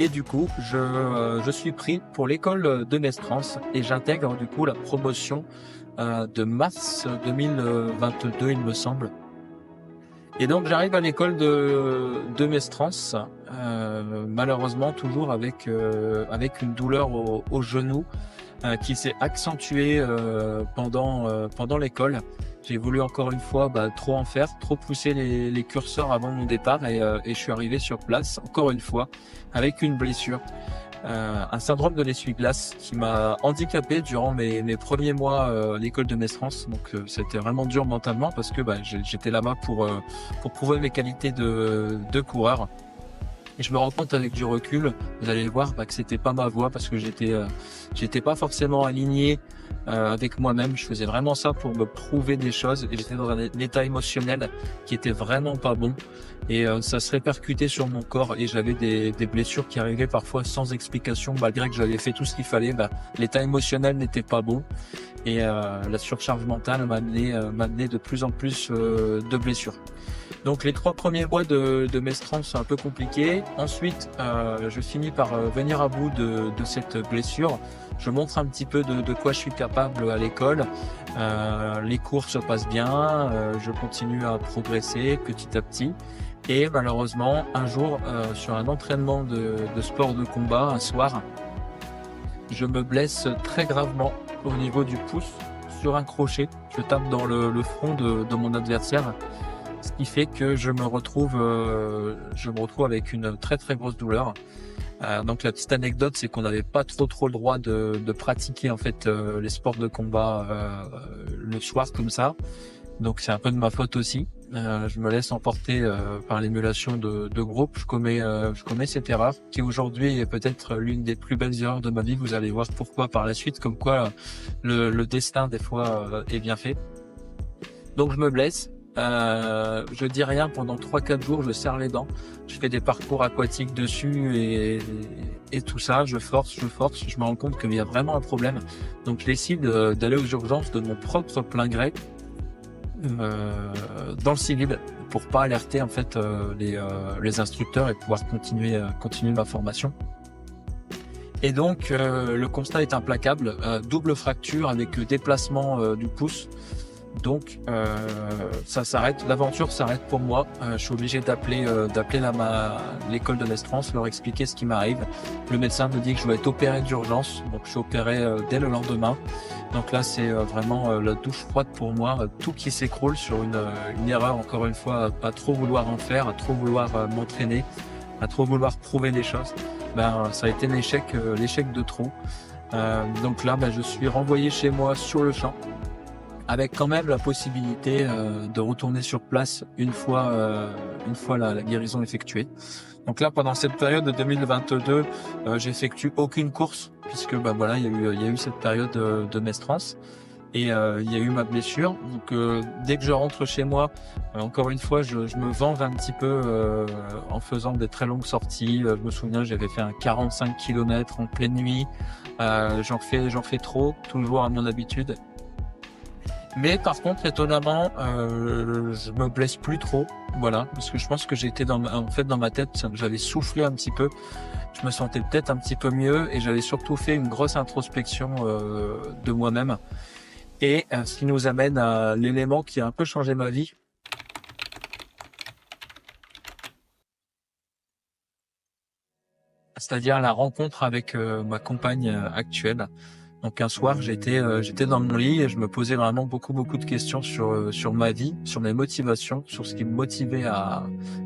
Et du coup, je suis pris pour l'école de Mestrance et j'intègre du coup la promotion de mars 2022, il me semble. Et donc j'arrive à l'école de Mestrance, malheureusement toujours avec une douleur au genou qui s'est accentuée pendant l'école. J'ai voulu encore une fois trop en faire, trop pousser les curseurs avant mon départ et je suis arrivé sur place encore une fois avec une blessure, un syndrome de l'essuie-glace qui m'a handicapé durant mes premiers mois à l'école de Mestrance. Donc c'était vraiment dur mentalement parce que j'étais là-bas pour prouver mes qualités de coureur. Et je me rends compte avec du recul, vous allez le voir, que c'était pas ma voie parce que j'étais pas forcément aligné avec moi-même. Je faisais vraiment ça pour me prouver des choses et j'étais dans un état émotionnel qui était vraiment pas bon. et ça se répercutait sur mon corps et j'avais des blessures qui arrivaient parfois sans explication malgré que j'avais fait tout ce qu'il fallait. L'état émotionnel n'était pas bon et la surcharge mentale m'a amené de plus en plus de blessures. Donc les 3 premiers mois de mes trans sont un peu compliqués. Ensuite, je finis par venir à bout de cette blessure. Je montre un petit peu de quoi je suis capable à l'école. Les cours se passent bien, je continue à progresser petit à petit. Et malheureusement, un jour, sur un entraînement de sport de combat, un soir, je me blesse très gravement au niveau du pouce sur un crochet. Je tape dans le front de mon adversaire, ce qui fait que je me retrouve avec une très très grosse douleur. Donc la petite anecdote, c'est qu'on n'avait pas trop le droit de pratiquer en fait les sports de combat le soir comme ça. Donc c'est un peu de ma faute aussi. Je me laisse emporter par l'émulation de groupe. Je commets cette erreur qui aujourd'hui est peut-être l'une des plus belles erreurs de ma vie. Vous allez voir pourquoi par la suite, comme quoi le destin des fois est bien fait. Donc je me blesse. Je dis rien pendant 3-4 jours, je serre les dents, je fais des parcours aquatiques dessus et tout ça, je force, je me rends compte qu'il y a vraiment un problème. Donc je décide d'aller aux urgences de mon propre plein gré dans le civil pour pas alerter en fait les instructeurs et pouvoir continuer ma formation. Et donc le constat est implacable, double fracture avec déplacement du pouce. Donc ça s'arrête, l'aventure s'arrête pour moi. Je suis obligé d'appeler l'école de Mestrance, leur expliquer ce qui m'arrive. Le médecin me dit que je dois être opéré d'urgence, donc je suis opéré dès le lendemain. Donc là c'est vraiment la douche froide pour moi, tout qui s'écroule sur une erreur encore une fois, à trop vouloir en faire, à trop vouloir m'entraîner, à trop vouloir prouver des choses. Ça a été l'échec de trop. Donc là je suis renvoyé chez moi sur le champ, avec quand même la possibilité de retourner sur place une fois la guérison effectuée. Donc là, pendant cette période de 2022, j'effectue aucune course puisque il y a eu cette période de mestrance et il y a eu ma blessure. Donc dès que je rentre chez moi, encore une fois, je me venge un petit peu en faisant des très longues sorties. Je me souviens, j'avais fait un 45 km en pleine nuit. J'en fais trop, toujours à mon habitude. Mais par contre, étonnamment, je me blesse plus trop, voilà, parce que je pense que j'étais dans ma tête, j'avais soufflé un petit peu, je me sentais peut-être un petit peu mieux et j'avais surtout fait une grosse introspection de moi-même. Et ce qui nous amène à l'élément qui a un peu changé ma vie. C'est-à-dire la rencontre avec ma compagne actuelle. Donc un soir, j'étais dans mon lit et je me posais vraiment beaucoup de questions sur ma vie, sur mes motivations, sur ce qui me motivait à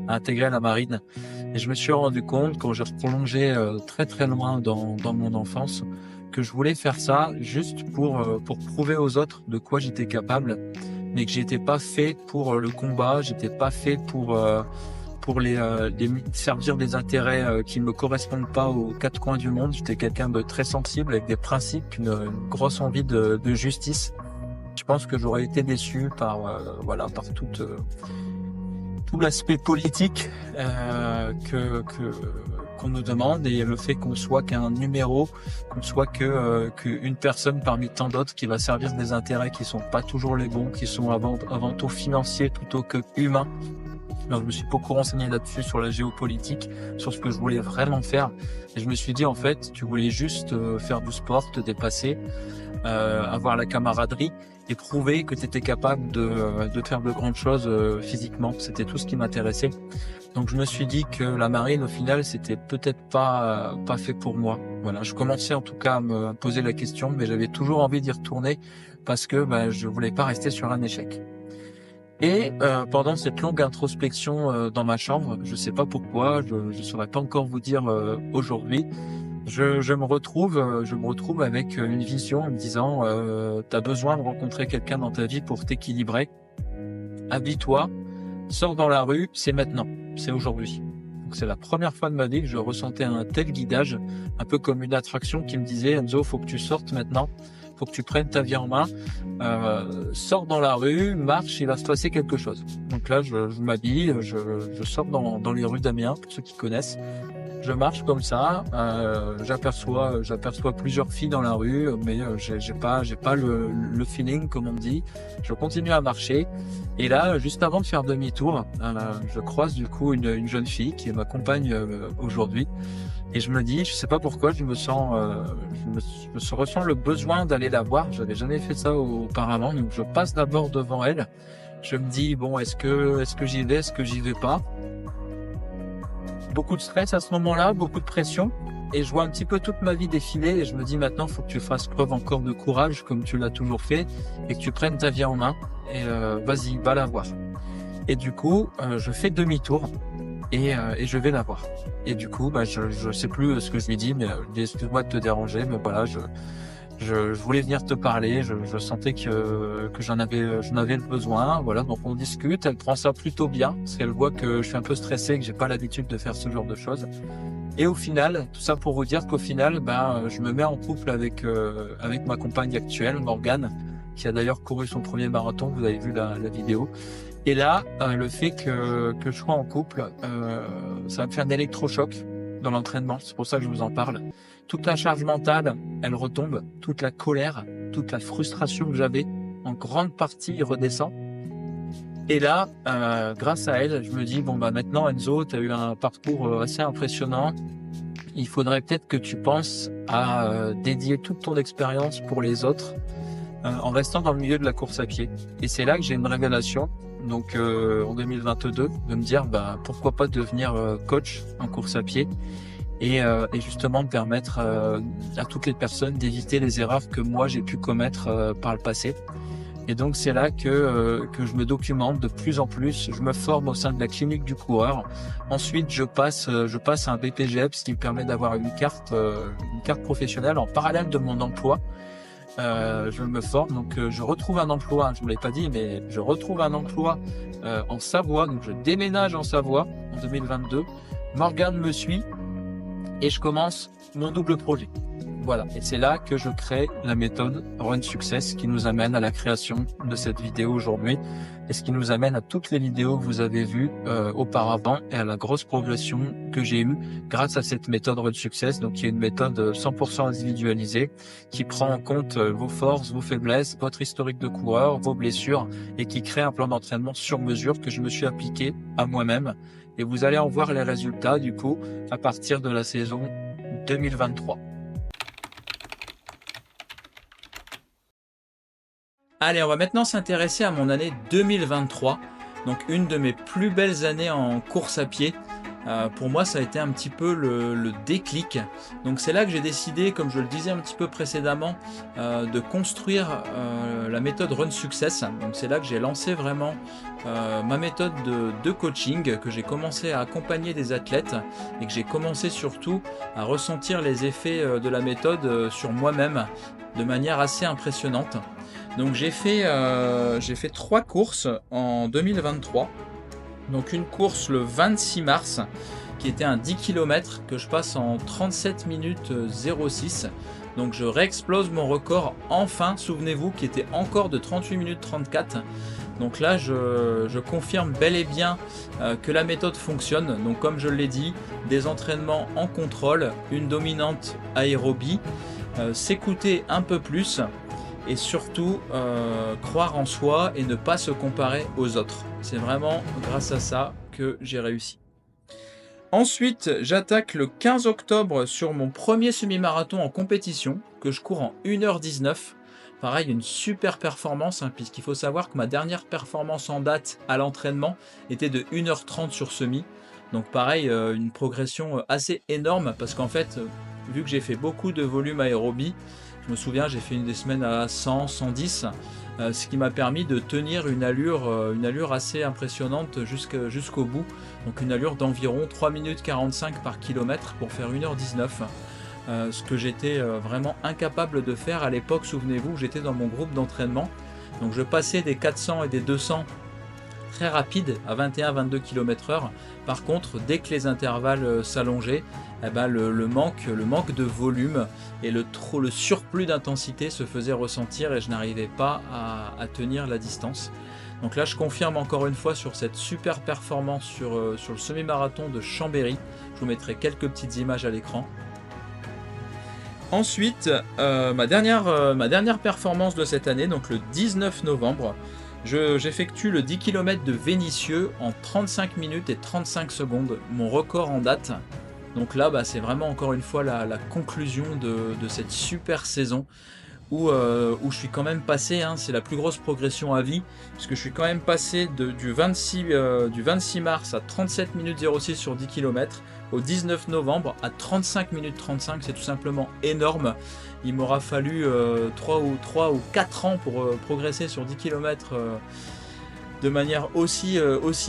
intégrer la marine. Et je me suis rendu compte, quand j'ai replongé très loin dans mon enfance, que je voulais faire ça juste pour prouver aux autres de quoi j'étais capable, mais que j'étais pas fait pour le combat, j'étais pas fait pour les servir des intérêts qui ne me correspondent pas aux 4 coins du monde. J'étais quelqu'un de très sensible, avec des principes, une grosse envie de justice. Je pense que j'aurais été déçu par tout l'aspect politique qu'on nous demande et le fait qu'on soit qu'un numéro, qu'on soit qu'une personne parmi tant d'autres qui va servir des intérêts qui sont pas toujours les bons, qui sont avant tout financiers plutôt que humains. Donc, je me suis beaucoup renseigné là-dessus, sur la géopolitique, sur ce que je voulais vraiment faire. Et je me suis dit, en fait, tu voulais juste faire du sport, te dépasser, avoir la camaraderie et prouver que tu étais capable de faire de grandes choses physiquement. C'était tout ce qui m'intéressait. Donc, je me suis dit que la marine, au final, c'était peut-être pas fait pour moi. Voilà, je commençais en tout cas à me poser la question, mais j'avais toujours envie d'y retourner parce que je voulais pas rester sur un échec. Et pendant cette longue introspection dans ma chambre, je sais pas pourquoi, je saurais pas encore vous dire aujourd'hui, je me retrouve avec une vision en me disant t'as besoin de rencontrer quelqu'un dans ta vie pour t'équilibrer. Habille-toi, sors dans la rue, c'est maintenant, c'est aujourd'hui. Donc c'est la première fois de ma vie que je ressentais un tel guidage, un peu comme une attraction qui me disait Enzo, faut que tu sortes maintenant. faut que tu prennes ta vie en main, sors dans la rue, marche, il va se passer quelque chose. Donc là, je m'habille, je sors dans les rues d'Amiens, pour ceux qui connaissent. Je marche comme ça, j'aperçois plusieurs filles dans la rue, mais j'ai pas le feeling, comme on dit. Je continue à marcher, et là, juste avant de faire demi-tour, je croise du coup une jeune fille qui est ma compagne aujourd'hui, et je me dis, je sais pas pourquoi, je ressens le besoin d'aller la voir. J'avais jamais fait ça auparavant, donc je passe d'abord devant elle. Je me dis bon, est-ce que j'y vais, est-ce que j'y vais pas? Beaucoup de stress à ce moment-là, beaucoup de pression, et je vois un petit peu toute ma vie défiler, et je me dis maintenant, faut que tu fasses preuve encore de courage, comme tu l'as toujours fait, et que tu prennes ta vie en main, et vas-y, va la voir. Et du coup, je fais demi-tour, et je vais la voir. Et du coup, je sais plus ce que je lui dis, mais excuse-moi de te déranger, mais voilà, je voulais venir te parler, je sentais que j'en avais le besoin, voilà, donc on discute, elle prend ça plutôt bien, parce qu'elle voit que je suis un peu stressé, que j'ai pas l'habitude de faire ce genre de choses. Et au final, tout ça pour vous dire qu'au final, je me mets en couple avec ma compagne actuelle, Morgane, qui a d'ailleurs couru son premier marathon, vous avez vu la vidéo. Et là, le fait que je sois en couple, ça va me faire un électrochoc dans l'entraînement, c'est pour ça que je vous en parle. Toute la charge mentale, elle retombe, toute la colère, toute la frustration que j'avais, en grande partie redescend. Et là, grâce à elle, je me dis, bon maintenant Enzo, tu as eu un parcours assez impressionnant, il faudrait peut-être que tu penses à dédier toute ton expérience pour les autres, en restant dans le milieu de la course à pied. Et c'est là que j'ai une révélation, donc en 2022, de me dire pourquoi pas devenir coach en course à pied, et justement de permettre à toutes les personnes d'éviter les erreurs que moi j'ai pu commettre par le passé. Et donc c'est là que je me documente de plus en plus, je me forme au sein de la clinique du coureur. Ensuite je passe un BPGEPS, ce qui me permet d'avoir une carte professionnelle en parallèle de mon emploi. Je me forme, donc je retrouve un emploi, je ne vous l'ai pas dit, mais je retrouve un emploi en Savoie, donc je déménage en Savoie en 2022. Morgane me suit et je commence mon double projet. Voilà, et c'est là que je crée la méthode Run Success qui nous amène à la création de cette vidéo aujourd'hui, et ce qui nous amène à toutes les vidéos que vous avez vues auparavant, et à la grosse progression que j'ai eue grâce à cette méthode Run Success, donc qui est une méthode 100% individualisée, qui prend en compte vos forces, vos faiblesses, votre historique de coureur, vos blessures, et qui crée un plan d'entraînement sur mesure que je me suis appliqué à moi-même. Et vous allez en voir les résultats du coup à partir de la saison 2023. Allez, on va maintenant s'intéresser à mon année 2023, donc une de mes plus belles années en course à pied. Pour moi, ça a été un petit peu le déclic. Donc c'est là que j'ai décidé, comme je le disais un petit peu précédemment, de construire la méthode Run Success. Donc c'est là que j'ai lancé vraiment ma méthode de coaching, que j'ai commencé à accompagner des athlètes, et que j'ai commencé surtout à ressentir les effets de la méthode sur moi-même de manière assez impressionnante. Donc j'ai fait 3 courses en 2023. Donc une course le 26 mars qui était un 10 km que je passe en 37 minutes 06. Donc je réexplose mon record enfin, souvenez-vous, qui était encore de 38 minutes 34. Donc là je confirme bel et bien que la méthode fonctionne. Donc comme je l'ai dit, des entraînements en contrôle, une dominante aérobie, s'écouter un peu plus, et surtout croire en soi et ne pas se comparer aux autres. C'est vraiment grâce à ça que j'ai réussi. Ensuite, j'attaque le 15 octobre sur mon premier semi-marathon en compétition, que je cours en 1h19. Pareil, une super performance, puisqu'il faut savoir que ma dernière performance en date à l'entraînement était de 1h30 sur semi. Donc pareil, une progression assez énorme, parce qu'en fait, vu que j'ai fait beaucoup de volume aérobie, je me souviens, j'ai fait des semaines à 100, 110, ce qui m'a permis de tenir une allure assez impressionnante jusqu'au bout. Donc une allure d'environ 3 minutes 45 par kilomètre pour faire 1h19. Ce que j'étais vraiment incapable de faire à l'époque, souvenez-vous, j'étais dans mon groupe d'entraînement. Donc je passais des 400 et des 200 très rapide à 21-22 km/h. Par contre, dès que les intervalles s'allongeaient, eh ben, le manque de volume et le surplus d'intensité se faisait ressentir et je n'arrivais pas à tenir la distance. Donc là, je confirme encore une fois sur cette super performance sur le semi-marathon de Chambéry. Je vous mettrai quelques petites images à l'écran. Ensuite, ma dernière performance de cette année, donc le 19 novembre, j'effectue le 10 km de Vénissieux en 35 minutes et 35 secondes, mon record en date. Donc là, c'est vraiment encore une fois la conclusion de cette super saison où je suis quand même passé, c'est la plus grosse progression à vie, puisque je suis quand même passé du 26 mars à 37 minutes 06 sur 10 km, au 19 novembre à 35 minutes 35, c'est tout simplement énorme. Il m'aura fallu 3 ou 4 ans pour progresser sur 10 km de manière aussi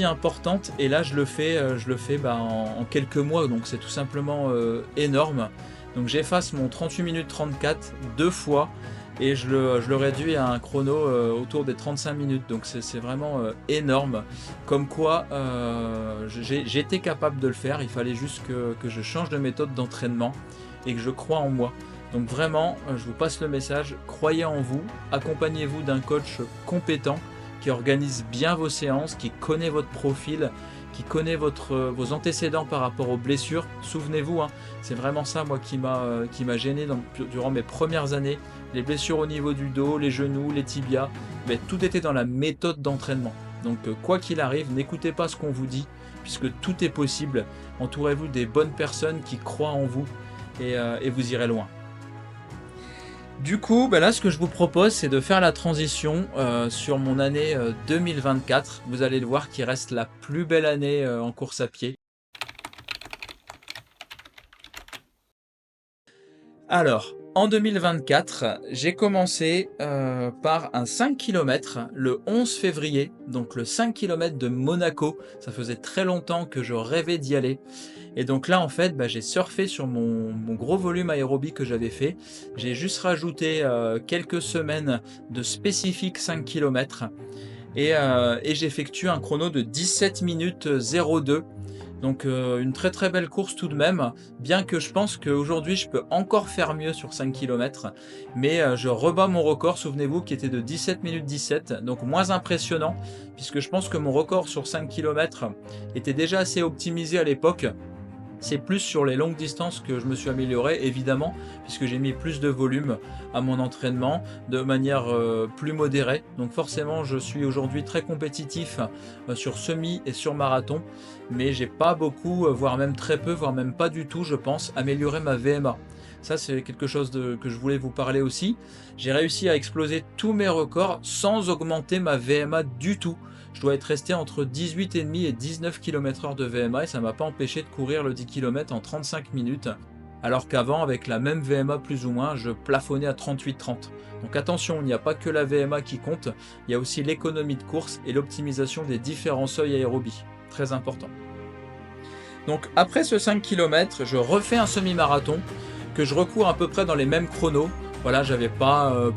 importante, et là je le fais en quelques mois, donc c'est tout simplement énorme. Donc j'efface mon 38 minutes 34 2 fois et je le réduis à un chrono autour des 35 minutes. Donc c'est vraiment énorme. Comme quoi j'étais capable de le faire, il fallait juste que je change de méthode d'entraînement et que je crois en moi. Donc vraiment, je vous passe le message, croyez en vous, accompagnez-vous d'un coach compétent qui organise bien vos séances, qui connaît votre profil, qui connaît vos antécédents par rapport aux blessures. Souvenez-vous, c'est vraiment ça moi qui m'a gêné durant mes premières années. Les blessures au niveau du dos, les genoux, les tibias, mais tout était dans la méthode d'entraînement. Donc quoi qu'il arrive, n'écoutez pas ce qu'on vous dit, puisque tout est possible. Entourez-vous des bonnes personnes qui croient en vous et vous irez loin. Du coup, là, ce que je vous propose, c'est de faire la transition sur mon année 2024. Vous allez le voir qui reste la plus belle année en course à pied. Alors, en 2024, j'ai commencé par un 5 km le 11 février, donc le 5 km de Monaco. Ça faisait très longtemps que je rêvais d'y aller. Et donc là, en fait, j'ai surfé sur mon gros volume aérobie que j'avais fait. J'ai juste rajouté quelques semaines de spécifique 5 km et j'effectue un chrono de 17 minutes 02. Donc une très très belle course tout de même, bien que je pense qu'aujourd'hui je peux encore faire mieux sur 5 km, mais je rebats mon record, souvenez-vous, qui était de 17 minutes 17, donc moins impressionnant, puisque je pense que mon record sur 5 km était déjà assez optimisé à l'époque. C'est plus sur les longues distances que je me suis amélioré, évidemment, puisque j'ai mis plus de volume à mon entraînement de manière plus modérée. Donc forcément, je suis aujourd'hui très compétitif sur semi et sur marathon, mais j'ai pas beaucoup, voire même très peu, voire même pas du tout, je pense, amélioré ma VMA. Ça, c'est quelque chose que je voulais vous parler aussi. J'ai réussi à exploser tous mes records sans augmenter ma VMA du tout. Je dois être resté entre 18,5 et 19 km/h de VMA et ça ne m'a pas empêché de courir le 10 km en 35 minutes. Alors qu'avant, avec la même VMA plus ou moins, je plafonnais à 38-30. Donc attention, il n'y a pas que la VMA qui compte, il y a aussi l'économie de course et l'optimisation des différents seuils aérobie. Très important. Donc après ce 5 km, je refais un semi-marathon que je recours à peu près dans les mêmes chronos. Voilà, j'avais pas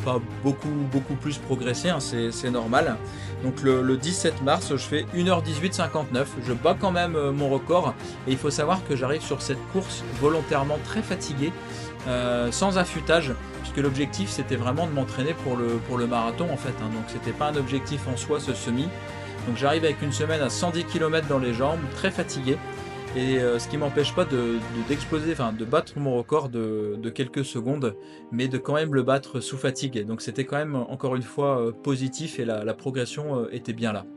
beaucoup plus progressé, c'est normal. Donc le 17 mars, je fais 1h18,59. Je bats quand même mon record. Et il faut savoir que j'arrive sur cette course volontairement très fatigué, sans affûtage, puisque l'objectif c'était vraiment de m'entraîner pour le marathon en fait. Donc c'était pas un objectif en soi ce semi. Donc j'arrive avec une semaine à 110 km dans les jambes, très fatigué. Et ce qui m'empêche pas d'exploser, de battre mon record de quelques secondes, mais de quand même le battre sous fatigue. Donc c'était quand même encore une fois positif et la progression était bien là.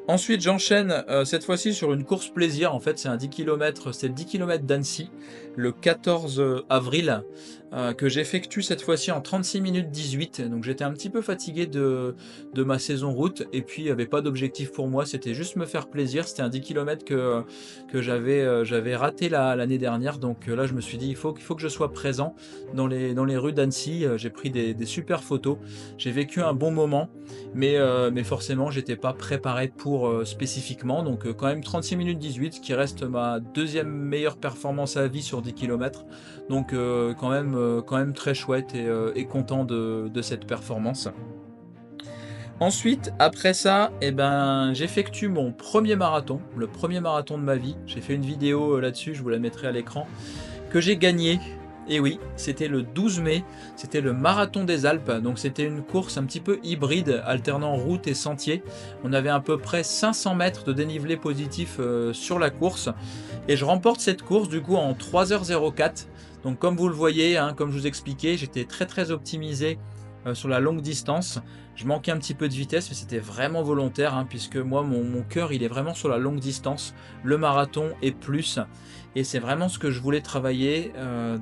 Ensuite j'enchaîne cette fois-ci sur une course plaisir, en fait c'est un 10 km, c'est le 10 km d'Annecy, le 14 avril, que j'effectue cette fois-ci en 36 minutes 18, donc j'étais un petit peu fatigué de ma saison route, et puis il n'y avait pas d'objectif pour moi, c'était juste me faire plaisir, c'était un 10 km que j'avais raté l'année dernière, donc là je me suis dit il faut que je sois présent dans les rues d'Annecy, j'ai pris des super photos, j'ai vécu un bon moment, mais forcément j'étais pas préparé pour spécifiquement, donc quand même 36 minutes 18, qui reste ma deuxième meilleure performance à vie sur 10 km, donc quand même très chouette et content de cette performance. Ensuite, après ça, eh ben, j'effectue mon premier marathon, le premier marathon de ma vie. J'ai fait une vidéo là-dessus, je vous la mettrai à l'écran, que j'ai gagné. Et oui, c'était le 12 mai, c'était le marathon des Alpes, donc c'était une course un petit peu hybride, alternant route et sentier. On avait à peu près 500 mètres de dénivelé positif sur la course, et je remporte cette course du coup en 3h04. Donc comme vous le voyez, hein, comme je vous expliquais, j'étais très optimisé sur la longue distance. Je manquais un petit peu de vitesse, mais c'était vraiment volontaire, hein, puisque moi, mon cœur, il est vraiment sur la longue distance, le marathon et plus. Et c'est vraiment ce que je voulais travailler,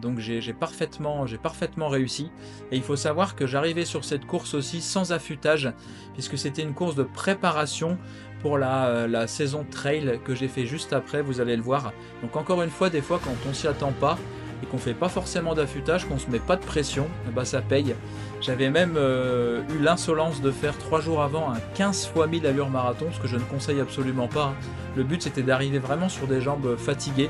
donc j'ai parfaitement réussi. Et il faut savoir que j'arrivais sur cette course aussi sans affûtage, puisque c'était une course de préparation pour la saison trail que j'ai fait juste après, vous allez le voir. Donc encore une fois, des fois, quand on s'y attend pas, et qu'on fait pas forcément d'affûtage, qu'on se met pas de pression, bah ça paye. J'avais même eu l'insolence de faire 3 jours avant un 15 x 1000 allure marathon, ce que je ne conseille absolument pas, hein. Le but c'était d'arriver vraiment sur des jambes fatiguées,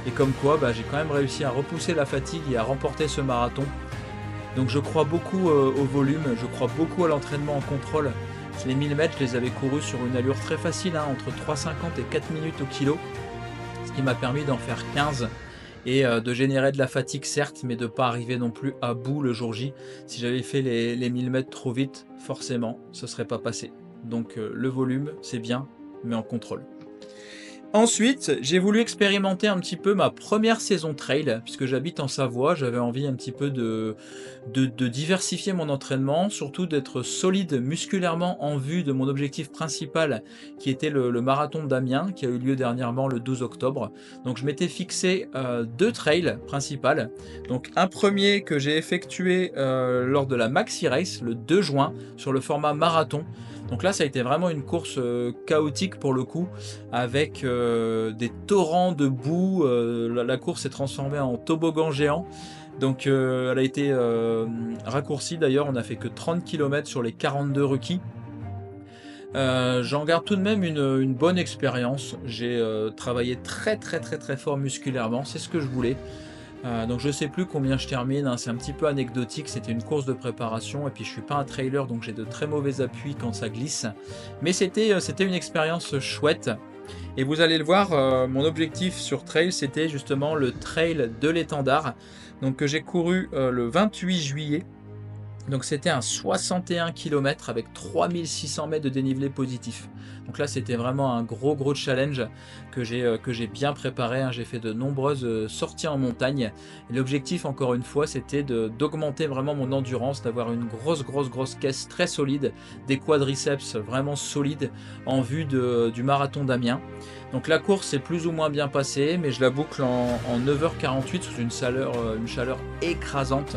et comme quoi bah, j'ai quand même réussi à repousser la fatigue et à remporter ce marathon. Donc je crois beaucoup au volume, je crois beaucoup à l'entraînement en contrôle. Les 1000 mètres, je les avais courus sur une allure très facile, hein, entre 3,50 et 4 minutes au kilo, ce qui m'a permis d'en faire 15 et de générer de la fatigue certes, mais de ne pas arriver non plus à bout le jour J. Si j'avais fait les 1000 mètres trop vite, forcément, ce ne serait pas passé. Donc le volume, c'est bien, mais en contrôle. Ensuite, j'ai voulu expérimenter un petit peu ma première saison trail, puisque j'habite en Savoie, j'avais envie un petit peu de diversifier mon entraînement, surtout d'être solide musculairement en vue de mon objectif principal, qui était le marathon d'Amiens, qui a eu lieu dernièrement le 12 octobre. Donc je m'étais fixé 2 trails principales. Donc un premier que j'ai effectué lors de la Maxi Race, le 2 juin, sur le format marathon. Donc là, ça a été vraiment une course chaotique pour le coup, avec des torrents de boue. La course s'est transformée en toboggan géant. Donc elle a été raccourcie d'ailleurs, on n'a fait que 30 km sur les 42 requis. J'en garde tout de même une bonne expérience. J'ai travaillé très fort musculairement, c'est ce que je voulais. Donc je sais plus combien je termine, hein, c'est un petit peu anecdotique, c'était une course de préparation et puis je suis pas un trailer donc j'ai de très mauvais appuis quand ça glisse. Mais c'était une expérience chouette. Et vous allez le voir, mon objectif sur trail c'était justement le trail de l'étendard. Donc que j'ai couru le 28 juillet. Donc c'était un 61 km avec 3600 mètres de dénivelé positif. Donc là c'était vraiment un gros challenge que j'ai bien préparé, hein. J'ai fait de nombreuses sorties en montagne. L'objectif encore une fois c'était d'augmenter vraiment mon endurance, d'avoir une grosse caisse très solide, des quadriceps vraiment solides en vue du marathon d'Amiens. Donc la course est plus ou moins bien passée, mais je la boucle en 9h48 sous une chaleur écrasante,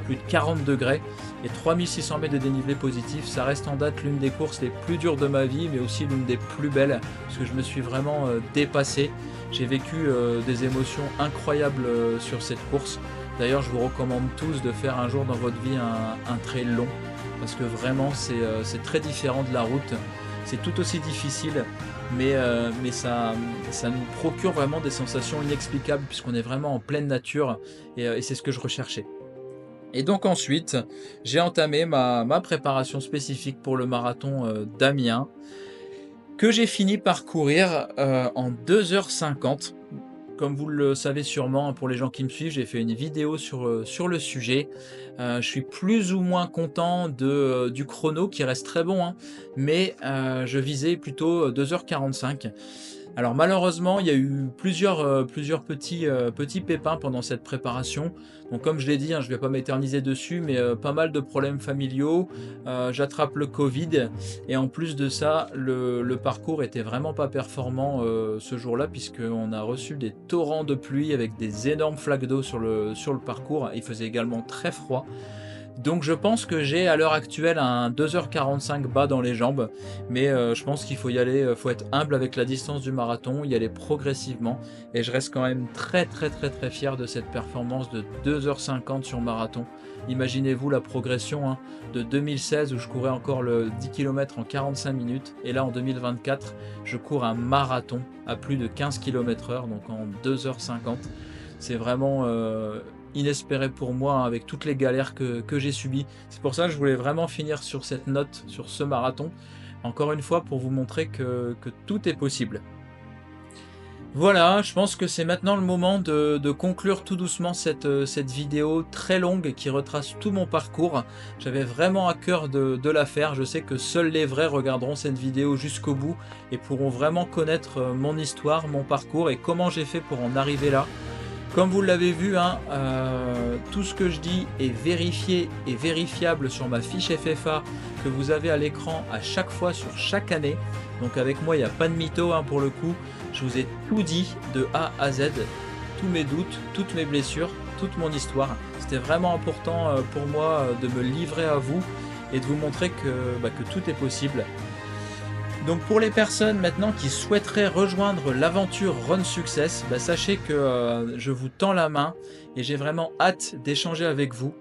plus de 40 degrés et 3600 mètres de dénivelé positif. Ça reste en date l'une des courses les plus dures de ma vie, mais aussi l'une des plus belles, parce que je me suis vraiment dépassé. J'ai vécu des émotions incroyables sur cette course. D'ailleurs, je vous recommande tous de faire un jour dans votre vie un trail long, parce que vraiment c'est très différent de la route. C'est tout aussi difficile, mais ça nous procure vraiment des sensations inexplicables, puisqu'on est vraiment en pleine nature, et c'est ce que je recherchais. Et donc ensuite, j'ai entamé ma préparation spécifique pour le marathon d'Amiens, que j'ai fini par courir en 2h50. Comme vous le savez sûrement, pour les gens qui me suivent, j'ai fait une vidéo sur le sujet. Je suis plus ou moins content du chrono qui reste très bon, hein, mais je visais plutôt 2h45. Alors malheureusement, il y a eu plusieurs petits pépins pendant cette préparation. Donc comme je l'ai dit, hein, je ne vais pas m'éterniser dessus, mais pas mal de problèmes familiaux. J'attrape le Covid et en plus de ça, le parcours était vraiment pas performant ce jour-là, puisqu'on a reçu des torrents de pluie avec des énormes flaques d'eau sur le parcours. Il faisait également très froid. Donc je pense que j'ai à l'heure actuelle un 2h45 bas dans les jambes, mais je pense qu'il faut y aller, faut être humble avec la distance du marathon, y aller progressivement, et je reste quand même très fier de cette performance de 2h50 sur marathon. Imaginez-vous la progression, hein, de 2016 où je courais encore le 10 km en 45 minutes, et là en 2024 je cours un marathon à plus de 15 km/h, donc en 2h50. C'est vraiment inespéré pour moi, hein, avec toutes les galères que j'ai subies. C'est pour ça que je voulais vraiment finir sur cette note, sur ce marathon. Encore une fois, pour vous montrer que tout est possible. Voilà, je pense que c'est maintenant le moment de conclure tout doucement cette vidéo très longue qui retrace tout mon parcours. J'avais vraiment à cœur de la faire. Je sais que seuls les vrais regarderont cette vidéo jusqu'au bout et pourront vraiment connaître mon histoire, mon parcours et comment j'ai fait pour en arriver là. Comme vous l'avez vu, hein, tout ce que je dis est vérifié et vérifiable sur ma fiche FFA que vous avez à l'écran à chaque fois sur chaque année. Donc avec moi, il n'y a pas de mytho, hein, pour le coup. Je vous ai tout dit de A à Z, tous mes doutes, toutes mes blessures, toute mon histoire. C'était vraiment important pour moi de me livrer à vous et de vous montrer que tout est possible. Donc pour les personnes maintenant qui souhaiteraient rejoindre l'aventure Run Success, sachez que je vous tends la main et j'ai vraiment hâte d'échanger avec vous.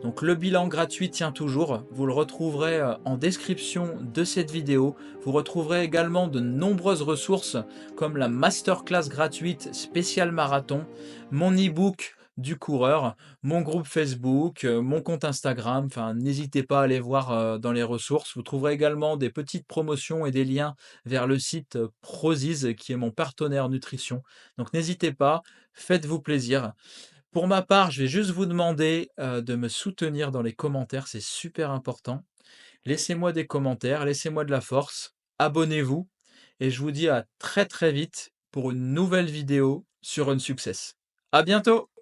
Donc le bilan gratuit tient toujours, vous le retrouverez en description de cette vidéo. Vous retrouverez également de nombreuses ressources comme la masterclass gratuite spéciale marathon, mon e-book du coureur, mon groupe Facebook, mon compte Instagram, enfin n'hésitez pas à aller voir dans les ressources. Vous trouverez également des petites promotions et des liens vers le site Prozis qui est mon partenaire nutrition. Donc n'hésitez pas, faites-vous plaisir. Pour ma part, je vais juste vous demander de me soutenir dans les commentaires, c'est super important. Laissez-moi des commentaires, laissez-moi de la force, abonnez-vous et je vous dis à très très vite pour une nouvelle vidéo sur un success. À bientôt!